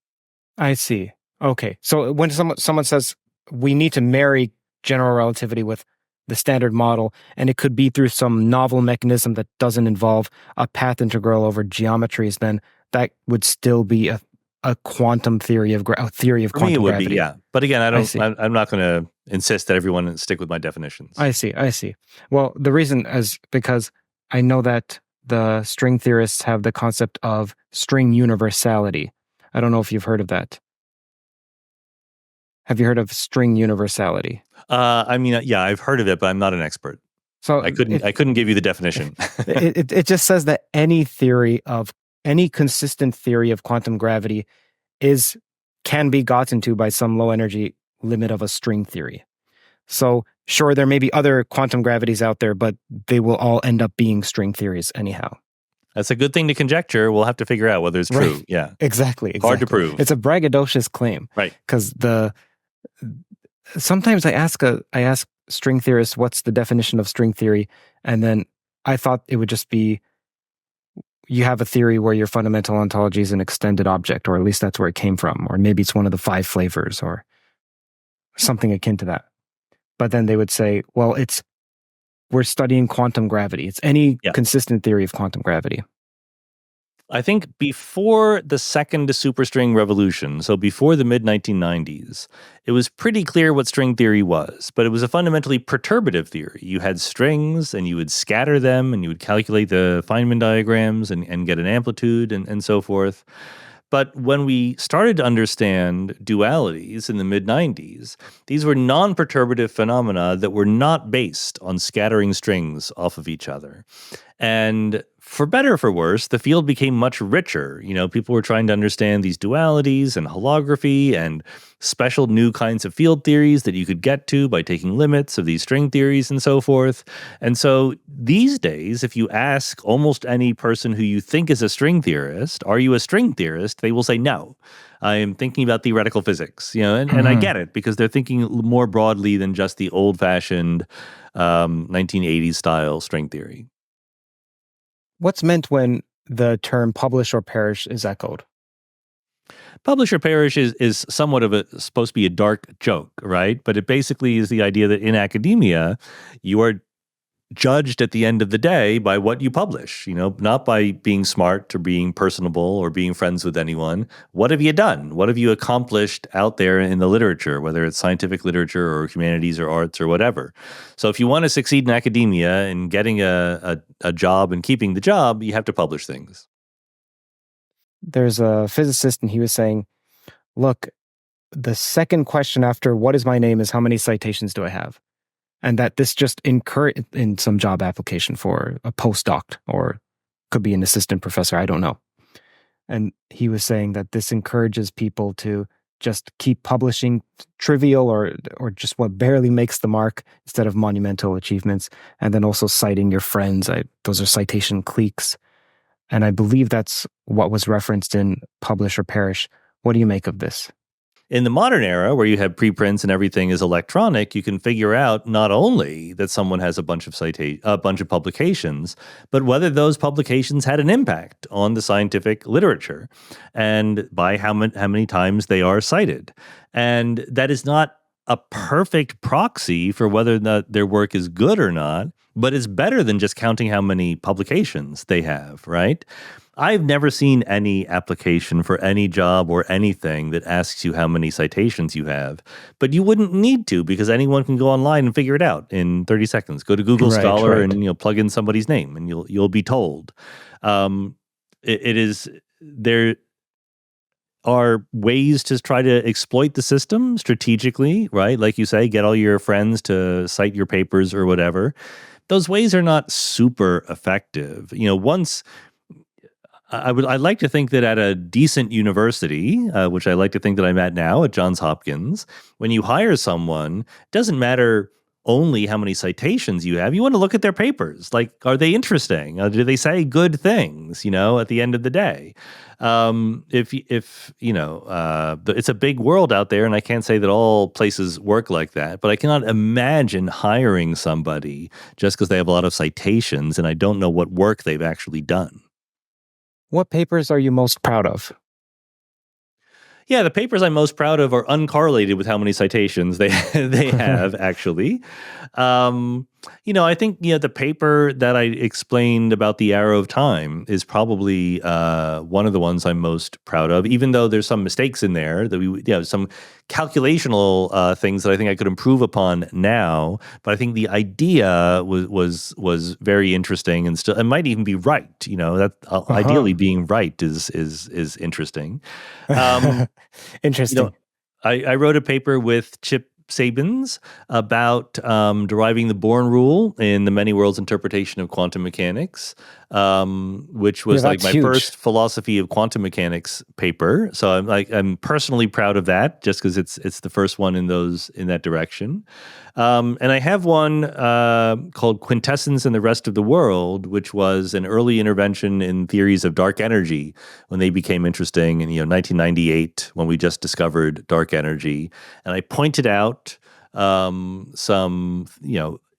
I see. Okay. So when someone says we need to marry general relativity with the standard model, and it could be through some novel mechanism that doesn't involve a path integral over geometries, then that would still be a quantum theory of theory of For quantum me, it would gravity. be, yeah. But again, I'm not going to insist that everyone stick with my definitions. I see. Well, the reason is because I know that the string theorists have the concept of string universality. I don't know if you've heard of that. Have you heard of string universality? Yeah, I've heard of it, but I'm not an expert. So I couldn't give you the definition. it just says that any consistent theory of quantum gravity can be gotten to by some low energy limit of a string theory. So sure, there may be other quantum gravities out there, but they will all end up being string theories anyhow. That's a good thing to conjecture. We'll have to figure out whether it's true. Right. Yeah. Exactly. Hard to prove. It's a braggadocious claim. Right. Because sometimes I ask string theorists, what's the definition of string theory? And then I thought it would just be, you have a theory where your fundamental ontology is an extended object, or at least that's where it came from, or maybe it's one of the 5 flavors or something akin to that. But then they would say, well, we're studying quantum gravity. It's any consistent theory of quantum gravity. I think before the second superstring revolution, so before the mid-1990s, it was pretty clear what string theory was, but it was a fundamentally perturbative theory. You had strings, and you would scatter them, and you would calculate the Feynman diagrams and get an amplitude and so forth. But when we started to understand dualities in the mid-90s, these were non-perturbative phenomena that were not based on scattering strings off of each other. And for better or for worse, the field became much richer. People were trying to understand these dualities and holography and special new kinds of field theories that you could get to by taking limits of these string theories and so forth. And so these days, if you ask almost any person who you think is a string theorist, are you a string theorist? They will say no. I am thinking about theoretical physics, and I get it because they're thinking more broadly than just the old-fashioned 1980s style string theory. What's meant when the term publish or perish is echoed? Publish or perish is somewhat of supposed to be a dark joke, right? But it basically is the idea that in academia, you are judged at the end of the day by what you publish, not by being smart or being personable or being friends with anyone. What have you done? What have you accomplished out there in the literature, whether it's scientific literature or humanities or arts or whatever? So if you want to succeed in academia and getting a job and keeping the job, you have to publish things. There's a physicist, and he was saying, look, the second question after what is my name is how many citations do I have? And that this just in some job application for a postdoc or could be an assistant professor, I don't know. And he was saying that this encourages people to just keep publishing trivial or just what barely makes the mark instead of monumental achievements. And then also citing your friends. Those are citation cliques. And I believe that's what was referenced in Publish or Perish. What do you make of this? In the modern era, where you have preprints and everything is electronic, you can figure out not only that someone has a bunch of publications, but whether those publications had an impact on the scientific literature, and by how many times they are cited. And that is not a perfect proxy for whether or not their work is good or not, but it's better than just counting how many publications they have, right? I've never seen any application for any job or anything that asks you how many citations you have, but you wouldn't need to because anyone can go online and figure it out in 30 seconds. Go to Google Scholar and plug in somebody's name and you'll be told. There are ways to try to exploit the system strategically, right? Like you say, get all your friends to cite your papers or whatever. Those ways are not super effective. I'd like to think that at a decent university, which I like to think that I'm at now at Johns Hopkins, when you hire someone, it doesn't matter only how many citations you have. You want to look at their papers. Like, are they interesting? Do they say good things, at the end of the day? It's a big world out there, and I can't say that all places work like that, but I cannot imagine hiring somebody just because they have a lot of citations and I don't know what work they've actually done. What papers are you most proud of? Yeah, the papers I'm most proud of are uncorrelated with how many citations they have, actually. I think the paper that I explained about the arrow of time is probably one of the ones I'm most proud of, even though there's some mistakes in there that some calculational things that I think I could improve upon now. But I think the idea was very interesting and still it might even be right. Ideally being right is interesting. Interesting. I wrote a paper with Chip Sabins about deriving the Born rule in the many worlds interpretation of quantum mechanics, which was like my huge. first philosophy of quantum mechanics paper. So I'm personally proud of that, just because it's the first one in that direction. And I have one called Quintessence and the Rest of the World, which was an early intervention in theories of dark energy when they became interesting in 1998 when we just discovered dark energy. And I pointed out some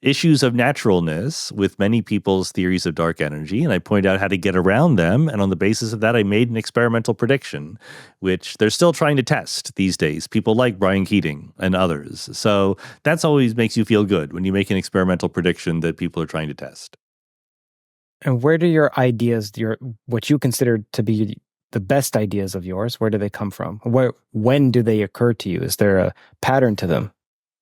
issues of naturalness with many people's theories of dark energy, and I pointed out how to get around them, and on the basis of that, I made an experimental prediction, which they're still trying to test these days. People like Brian Keating and others. So that's always makes you feel good when you make an experimental prediction that people are trying to test. And where do your ideas, what you consider to be the best ideas of yours, where do they come from? When do they occur to you? Is there a pattern to them?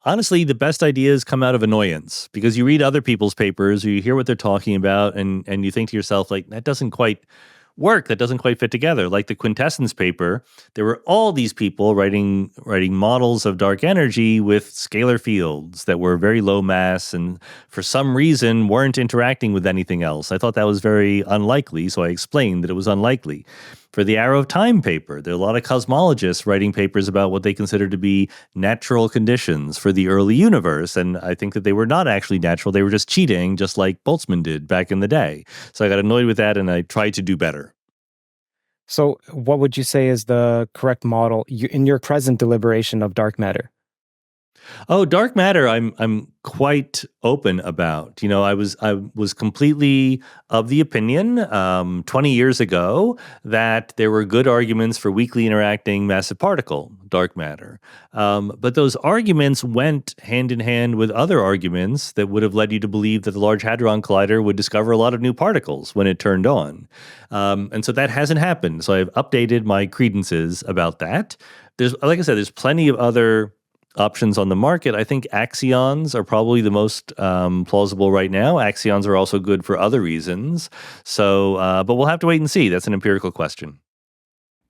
Honestly, the best ideas come out of annoyance because you read other people's papers or you hear what they're talking about and you think to yourself, like, that doesn't quite work that doesn't quite fit together. Like the quintessence paper, there were all these people writing models of dark energy with scalar fields that were very low mass and for some reason weren't interacting with anything else. I thought that was very unlikely, so I explained that it was unlikely. For the Arrow of Time paper, there are a lot of cosmologists writing papers about what they consider to be natural conditions for the early universe, and I think that they were not actually natural. They were just cheating, just like Boltzman did back in the day. So I got annoyed with that, and I tried to do better. So, what would you say is the correct model in your present deliberation of dark matter? Oh, dark matter, I'm quite open about. I was completely of the opinion 20 years ago that there were good arguments for weakly interacting massive particle, dark matter. But those arguments went hand in hand with other arguments that would have led you to believe that the Large Hadron Collider would discover a lot of new particles when it turned on. And so that hasn't happened. So I've updated my credences about that. Like I said, there's plenty of other options on the market. I think axions are probably the most plausible right now. Axions are also good for other reasons. So, but we'll have to wait and see. That's an empirical question.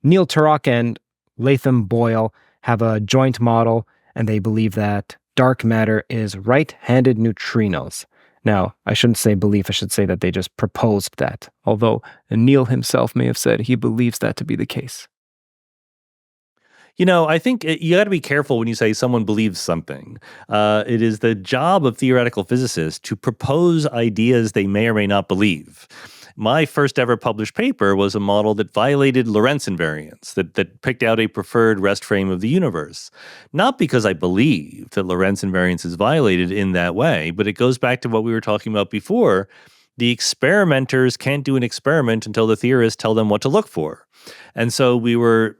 Neil Turok and Latham Boyle have a joint model, and they believe that dark matter is right-handed neutrinos. Now, I shouldn't say belief, I should say that they just proposed that, although Neil himself may have said he believes that to be the case. I think you got to be careful when you say someone believes something. It is the job of theoretical physicists to propose ideas they may or may not believe. My first ever published paper was a model that violated Lorentz invariance, that picked out a preferred rest frame of the universe. Not because I believe that Lorentz invariance is violated in that way, but it goes back to what we were talking about before. The experimenters can't do an experiment until the theorists tell them what to look for. And so we were,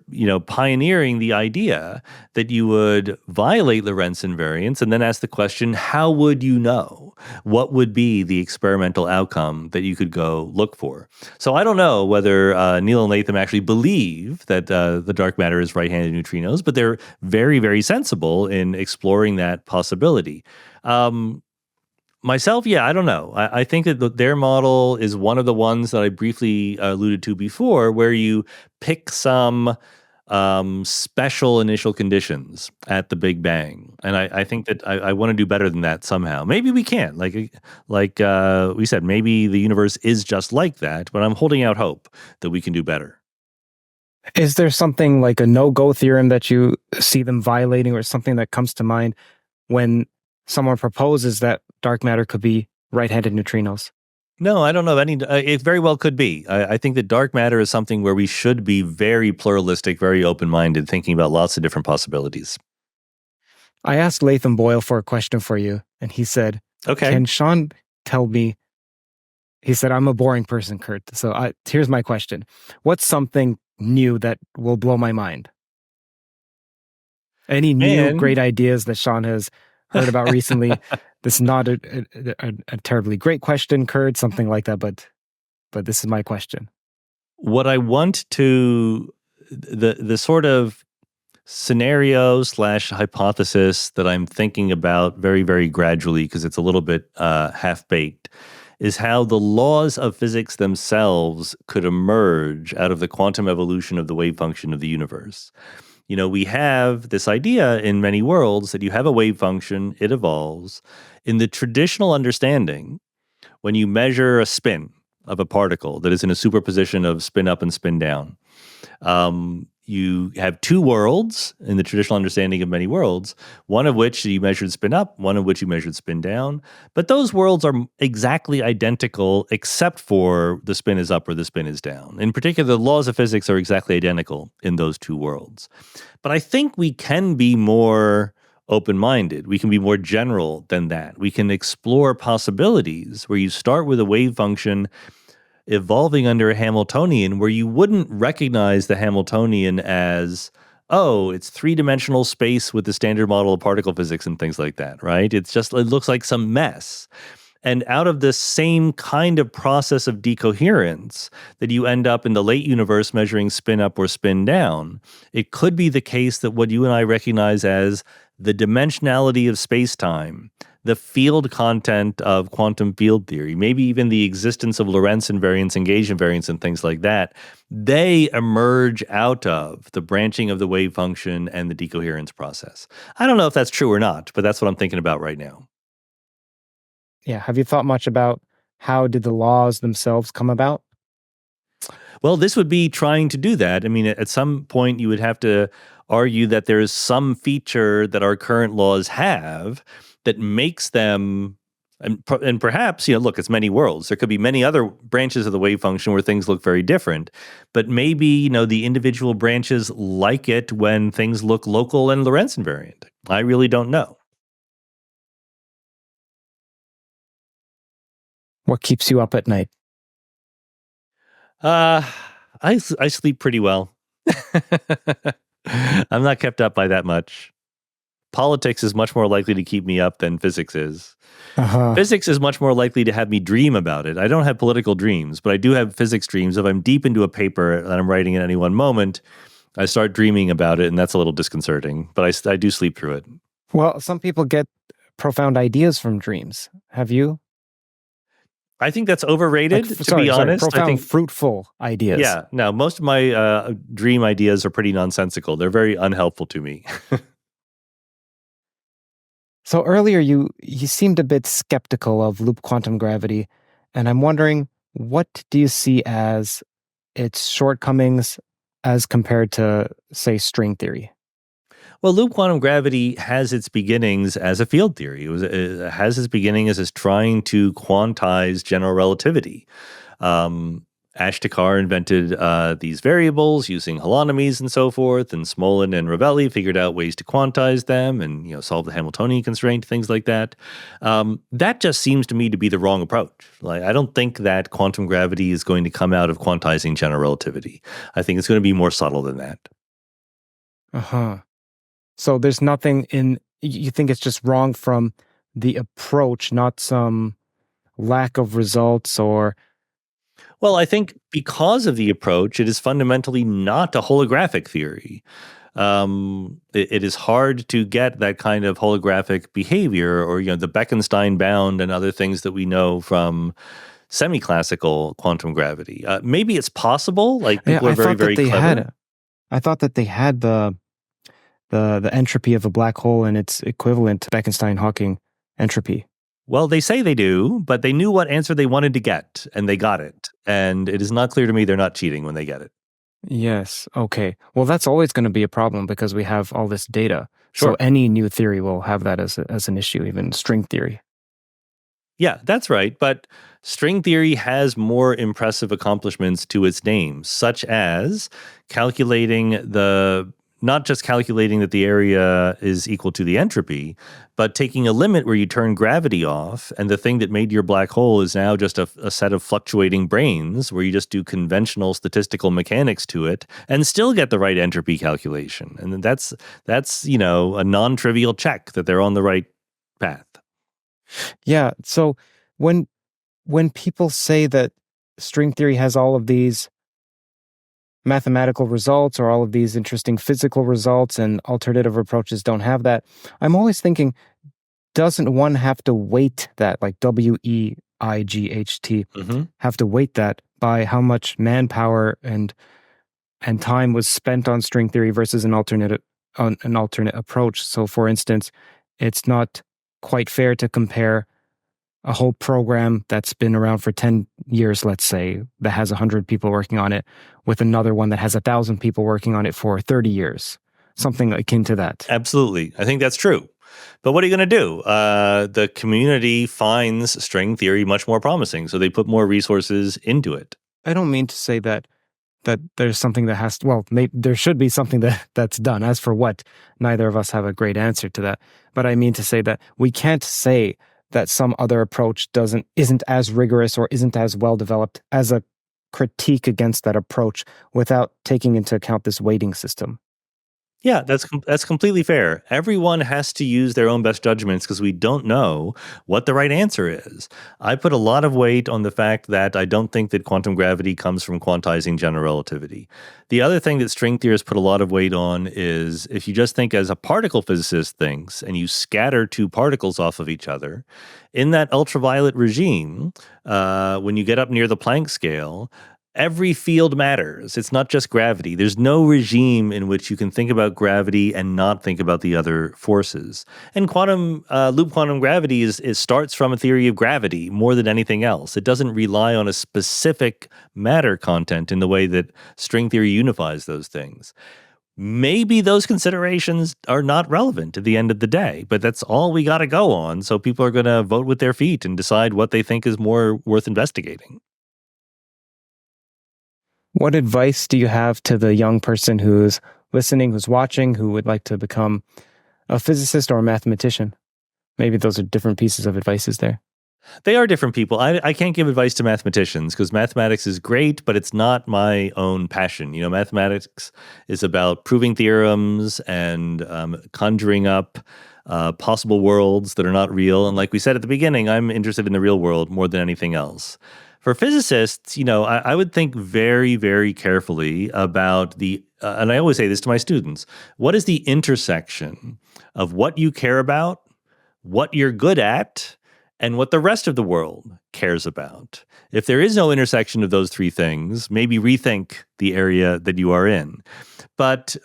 pioneering the idea that you would violate Lorentz invariance and then ask the question, how would you know? What would be the experimental outcome that you could go look for? So I don't know whether Neil and Latham actually believe that the dark matter is right-handed neutrinos, but they're very, very sensible in exploring that possibility. Myself, I don't know. I think that their model is one of the ones that I briefly alluded to before, where you pick some special initial conditions at the Big Bang. And I think that I want to do better than that somehow. Maybe we can. Like we said, maybe the universe is just like that, but I'm holding out hope that we can do better. Is there something like a no-go theorem that you see them violating, or something that comes to mind when someone proposes that dark matter could be right-handed neutrinos? No, I don't know any. It very well could be. I think that dark matter is something where we should be very pluralistic, very open-minded, thinking about lots of different possibilities. I asked Latham Boyle for a question for you, and he said, "Okay, can Sean tell me?" He said, "I'm a boring person, Curt. So here's my question: what's something new that will blow my mind? Any new great ideas that Sean has heard about recently?" This is not a terribly great question, Curt, something like that, but this is my question. What I want to, the sort of scenario / hypothesis that I'm thinking about very, very gradually, because it's a little bit half-baked, is how the laws of physics themselves could emerge out of the quantum evolution of the wave function of the universe. We have this idea in many worlds that you have a wave function, it evolves. In the traditional understanding, when you measure a spin of a particle that is in a superposition of spin up and spin down, you have two worlds in the traditional understanding of many worlds, one of which you measured spin up, one of which you measured spin down. But those worlds are exactly identical except for the spin is up or the spin is down. In particular, the laws of physics are exactly identical in those two worlds. But I think we can be more open-minded. We can be more general than that. We can explore possibilities where you start with a wave function evolving under a Hamiltonian where you wouldn't recognize the Hamiltonian as, oh, it's three-dimensional space with the standard model of particle physics and things like that, right? It looks like some mess. And out of this same kind of process of decoherence that you end up in the late universe measuring spin up or spin down, it could be the case that what you and I recognize as the dimensionality of space-time, the field content of quantum field theory, maybe even the existence of Lorentz invariance and gauge invariance and things like that, they emerge out of the branching of the wave function and the decoherence process. I don't know if that's true or not, but that's what I'm thinking about right now. Yeah. Have you thought much about how did the laws themselves come about? Well, this would be trying to do that. I mean, at some point, you would have to argue that there is some feature that our current laws have that makes them, and perhaps, look, it's many worlds. There could be many other branches of the wave function where things look very different, but maybe, the individual branches like it when things look local and Lorentz invariant. I really don't know. What keeps you up at night? I sleep pretty well. I'm not kept up by that much. Politics is much more likely to keep me up than physics is. Physics is much more likely to have me dream about it. I don't have political dreams, but I do have physics dreams. If I'm deep into a paper that I'm writing at any one moment, I start dreaming about it, and that's a little disconcerting, but I do sleep through it. Well, some people get profound ideas from dreams. Have you? I think that's overrated, to be honest. Profound, I think fruitful ideas. Yeah, no, most of my dream ideas are pretty nonsensical. They're very unhelpful to me. So earlier you seemed a bit skeptical of loop quantum gravity, and I'm wondering, what do you see as its shortcomings as compared to, say, string theory? Well, loop quantum gravity has its beginnings as a field theory. It has its beginning as trying to quantize general relativity. Ashtekar invented these variables using holonomies and so forth, and Smolin and Ravelli figured out ways to quantize them and solve the Hamiltonian constraint, things like that. That just seems to me to be the wrong approach. Like, I don't think that quantum gravity is going to come out of quantizing general relativity. I think it's going to be more subtle than that. So there's nothing you think it's just wrong from the approach, not some lack of results or... Well, I think because of the approach, it is fundamentally not a holographic theory. It is hard to get that kind of holographic behavior or, the Bekenstein bound and other things that we know from semi-classical quantum gravity. Maybe it's possible, like people are very, very clever. I thought that they had the entropy of a black hole and its equivalent to Bekenstein-Hawking entropy. Well, they say they do, but they knew what answer they wanted to get, and they got it. And it is not clear to me they're not cheating when they get it. Yes, okay. Well, that's always going to be a problem because we have all this data. Sure. So any new theory will have that as an issue, even string theory. Yeah, that's right. But string theory has more impressive accomplishments to its name, such as not just calculating that the area is equal to the entropy, but taking a limit where you turn gravity off, and the thing that made your black hole is now just a set of fluctuating branes where you just do conventional statistical mechanics to it and still get the right entropy calculation. And that's a non-trivial check that they're on the right path. Yeah, so when people say that string theory has all of these mathematical results or all of these interesting physical results and alternative approaches don't have that, I'm always thinking, doesn't one have to weight that, like WEIGHT, have to weight that by how much manpower and time was spent on string theory versus an alternate approach? So for instance, it's not quite fair to compare a whole program that's been around for 10 years, let's say, that has 100 people working on it, with another one that has 1,000 people working on it for 30 years. Something akin to that. Absolutely. I think that's true. But what are you going to do? The community finds string theory much more promising, so they put more resources into it. I don't mean to say that there's something that has to, well, maybe there should be something that's done. As for what, neither of us have a great answer to that. But I mean to say that we can't say that some other approach isn't as rigorous or isn't as well developed as a critique against that approach without taking into account this weighting system. Yeah, that's completely fair. Everyone has to use their own best judgments because we don't know what the right answer is. I put a lot of weight on the fact that I don't think that quantum gravity comes from quantizing general relativity. The other thing that string theorists put a lot of weight on is if you just think as a particle physicist thinks and you scatter two particles off of each other, in that ultraviolet regime, when you get up near the Planck scale, every field matters. It's not just gravity. There's no regime in which you can think about gravity and not think about the other forces. And quantum loop quantum gravity starts from a theory of gravity more than anything else. It doesn't rely on a specific matter content in the way that string theory unifies those things. Maybe those considerations are not relevant at the end of the day, but that's all we got to go on. So people are going to vote with their feet and decide what they think is more worth investigating. What advice do you have to the young person who's listening, who's watching, who would like to become a physicist or a mathematician? Maybe those are different pieces of advices there. They are different people. I can't give advice to mathematicians because mathematics is great, but it's not my own passion. Mathematics is about proving theorems and conjuring up possible worlds that are not real. And like we said at the beginning, I'm interested in the real world more than anything else. For physicists, I would think very, very carefully about and I always say this to my students, what is the intersection of what you care about, what you're good at, and what the rest of the world cares about? If there is no intersection of those three things, maybe rethink the area that you are in. But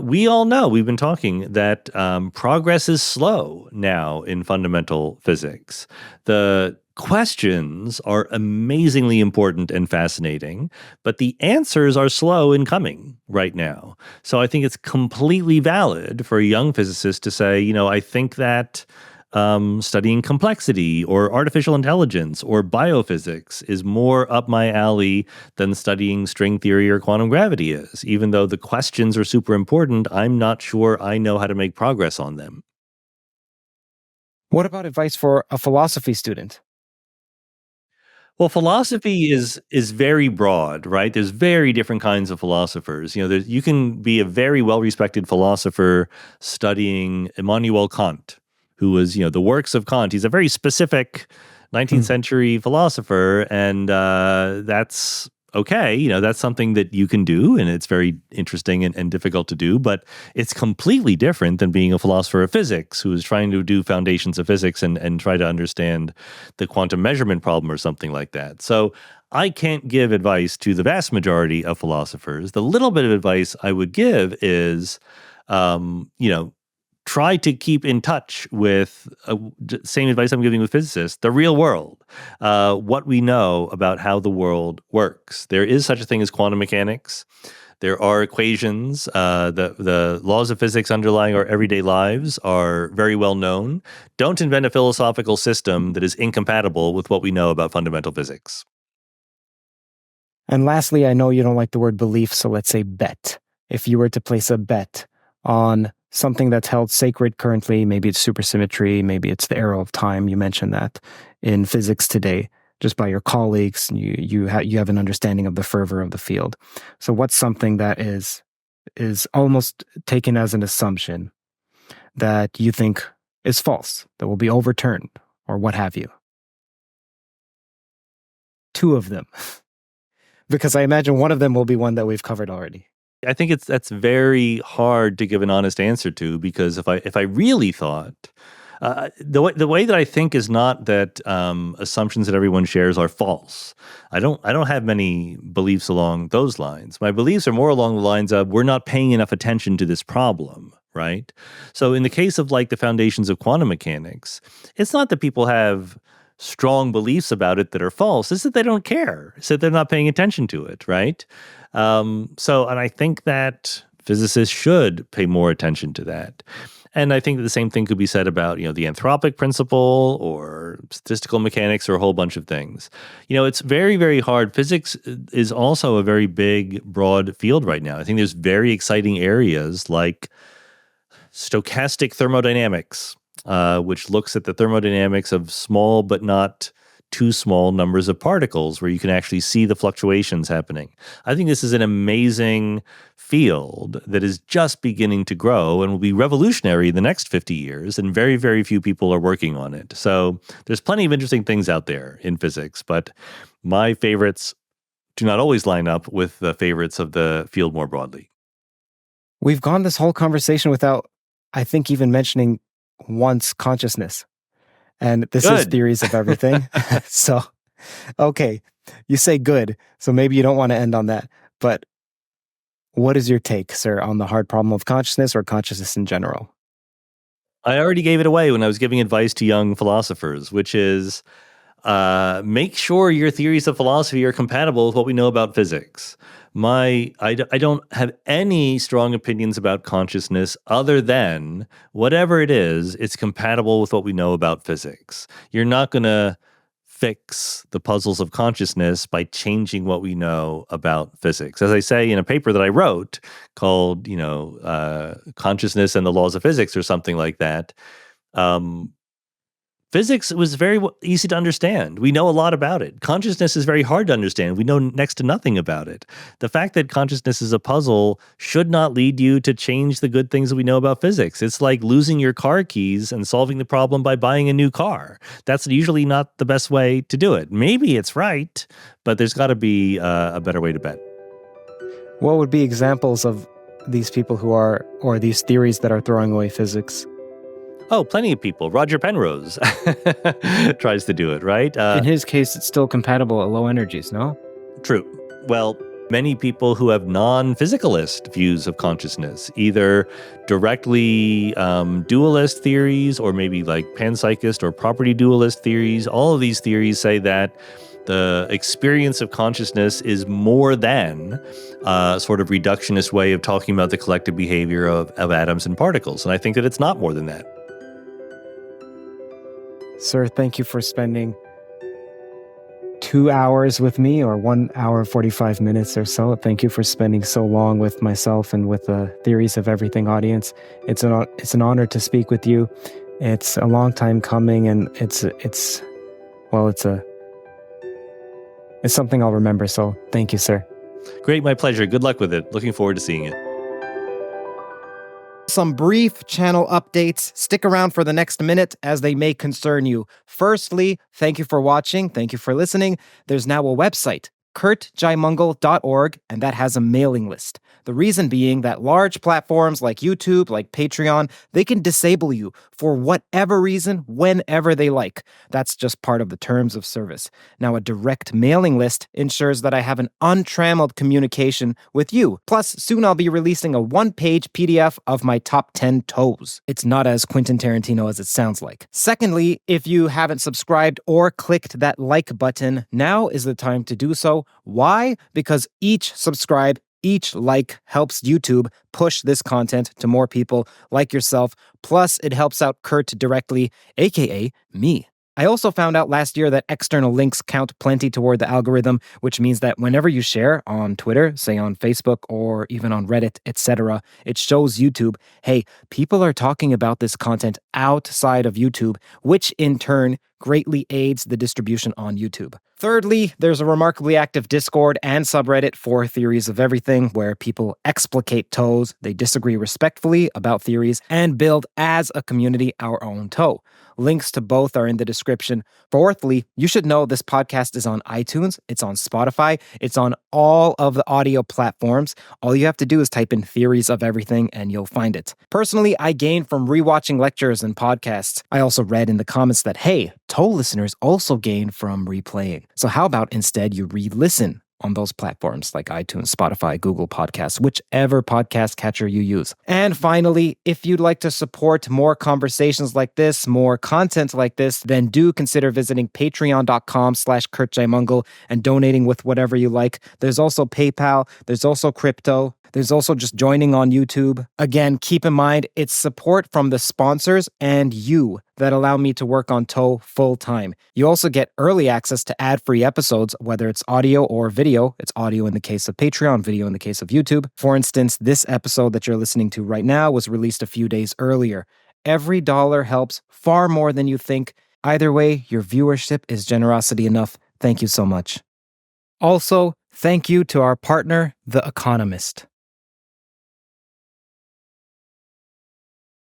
we all know, we've been talking, that progress is slow now in fundamental physics. The questions are amazingly important and fascinating, but the answers are slow in coming right now. So I think it's completely valid for a young physicist to say, I think that studying complexity or artificial intelligence or biophysics is more up my alley than studying string theory or quantum gravity is. Even though the questions are super important, I'm not sure I know how to make progress on them. What about advice for a philosophy student? Well, philosophy is very broad, right? There's very different kinds of philosophers. You can be a very well-respected philosopher studying Immanuel Kant, who was, the works of Kant. He's a very specific 19th century philosopher, and that's okay. That's something that you can do, and it's very interesting and difficult to do, but it's completely different than being a philosopher of physics who is trying to do foundations of physics and try to understand the quantum measurement problem or something like that. So I can't give advice to the vast majority of philosophers. The little bit of advice I would give is, try to keep in touch with same advice I'm giving with physicists, the real world, what we know about how the world works. There is such a thing as quantum mechanics. There are equations. The laws of physics underlying our everyday lives are very well known. Don't invent a philosophical system that is incompatible with what we know about fundamental physics. And lastly, I know you don't like the word belief, so let's say bet. If you were to place a bet on something that's held sacred currently, maybe it's supersymmetry, maybe it's the arrow of time, you mentioned that in physics today, just by your colleagues, you have an understanding of the fervor of the field. So what's something that is almost taken as an assumption that you think is false, that will be overturned, or what have you? Two of them. Because I imagine one of them will be one that we've covered already. I think that's very hard to give an honest answer to, because if I really thought the way that I think is not that assumptions that everyone shares are false. I don't have many beliefs along those lines. My beliefs are more along the lines of we're not paying enough attention to this problem, right? So in the case of like the foundations of quantum mechanics, it's not that people have strong beliefs about it that are false. It's that they don't care. It's that they're not paying attention to it, right? And I think that physicists should pay more attention to that. And I think that the same thing could be said about, the anthropic principle or statistical mechanics or a whole bunch of things. It's very, very hard. Physics is also a very big, broad field right now. I think there's very exciting areas like stochastic thermodynamics, which looks at the thermodynamics of small but not too small numbers of particles where you can actually see the fluctuations happening. I think this is an amazing field that is just beginning to grow and will be revolutionary in the next 50 years, and very, very few people are working on it. So there's plenty of interesting things out there in physics, but my favorites do not always line up with the favorites of the field more broadly. We've gone this whole conversation without, I think, even mentioning once consciousness. And this is theories of everything. So, okay, you say good, so maybe you don't want to end on that. But what is your take, sir, on the hard problem of consciousness or consciousness in general? I already gave it away when I was giving advice to young philosophers, which is make sure your theories of philosophy are compatible with what we know about physics. I don't have any strong opinions about consciousness other than whatever it is, it's compatible with what we know about physics. You're not going to fix the puzzles of consciousness by changing what we know about physics. As I say in a paper that I wrote called, Consciousness and the Laws of Physics or something like that, physics was very easy to understand. We know a lot about it. Consciousness is very hard to understand. We know next to nothing about it. The fact that consciousness is a puzzle should not lead you to change the good things that we know about physics. It's like losing your car keys and solving the problem by buying a new car. That's usually not the best way to do it. Maybe it's right, but there's got to be a better way to bet. What would be examples of these people who are, or these theories that are throwing away physics? Oh, plenty of people. Roger Penrose tries to do it, right? In his case, it's still compatible at low energies, no? True. Well, many people who have non-physicalist views of consciousness, either directly dualist theories or maybe like panpsychist or property dualist theories, all of these theories say that the experience of consciousness is more than a sort of reductionist way of talking about the collective behavior of atoms and particles. And I think that it's not more than that. Sir, thank you for spending 2 hours with me, or 1 hour, 45 minutes or so. Thank you for spending so long with myself and with the Theories of Everything audience. It's an honor to speak with you. It's a long time coming, and it's something I'll remember. So thank you, sir. Great, my pleasure. Good luck with it. Looking forward to seeing it. Some brief channel updates. Stick around for the next minute as they may concern you. Firstly, thank you for watching. Thank you for listening. There's now a website, CurtJaimungal.org, and that has a mailing list. The reason being that large platforms like YouTube, like Patreon, they can disable you for whatever reason, whenever they like. That's just part of the terms of service. Now, a direct mailing list ensures that I have an untrammeled communication with you. Plus, soon I'll be releasing a one-page PDF of my top 10 toes. It's not as Quentin Tarantino as it sounds like. Secondly, if you haven't subscribed or clicked that like button, now is the time to do so. Why? Because each subscribe, each like helps YouTube push this content to more people like yourself. Plus, it helps out Curt directly, aka me. I also found out last year that external links count plenty toward the algorithm, which means that whenever you share on Twitter, say on Facebook or even on Reddit, etc., it shows YouTube, hey, people are talking about this content outside of YouTube, which in turn greatly aids the distribution on YouTube. Thirdly, there's a remarkably active Discord and subreddit for Theories of Everything, where people explicate toes, they disagree respectfully about theories, and build as a community our own toe. Links to both are in the description. Fourthly, you should know this podcast is on iTunes, it's on Spotify, it's on all of the audio platforms. All you have to do is type in Theories of Everything and you'll find it. Personally, I gain from rewatching lectures and podcasts. I also read in the comments that, hey, toe listeners also gain from replaying. So how about instead you re-listen on those platforms like iTunes, Spotify, Google Podcasts, whichever podcast catcher you use. And finally, if you'd like to support more conversations like this, more content like this, then do consider visiting patreon.com/CurtJaimungal and donating with whatever you like. There's also PayPal, there's also crypto, there's also just joining on YouTube. Again, keep in mind, it's support from the sponsors and you that allow me to work on Toe full time. You also get early access to ad-free episodes, whether it's audio or video. It's audio in the case of Patreon, video in the case of YouTube. For instance, this episode that you're listening to right now was released a few days earlier. Every dollar helps far more than you think. Either way, your viewership is generosity enough. Thank you so much. Also, thank you to our partner, The Economist.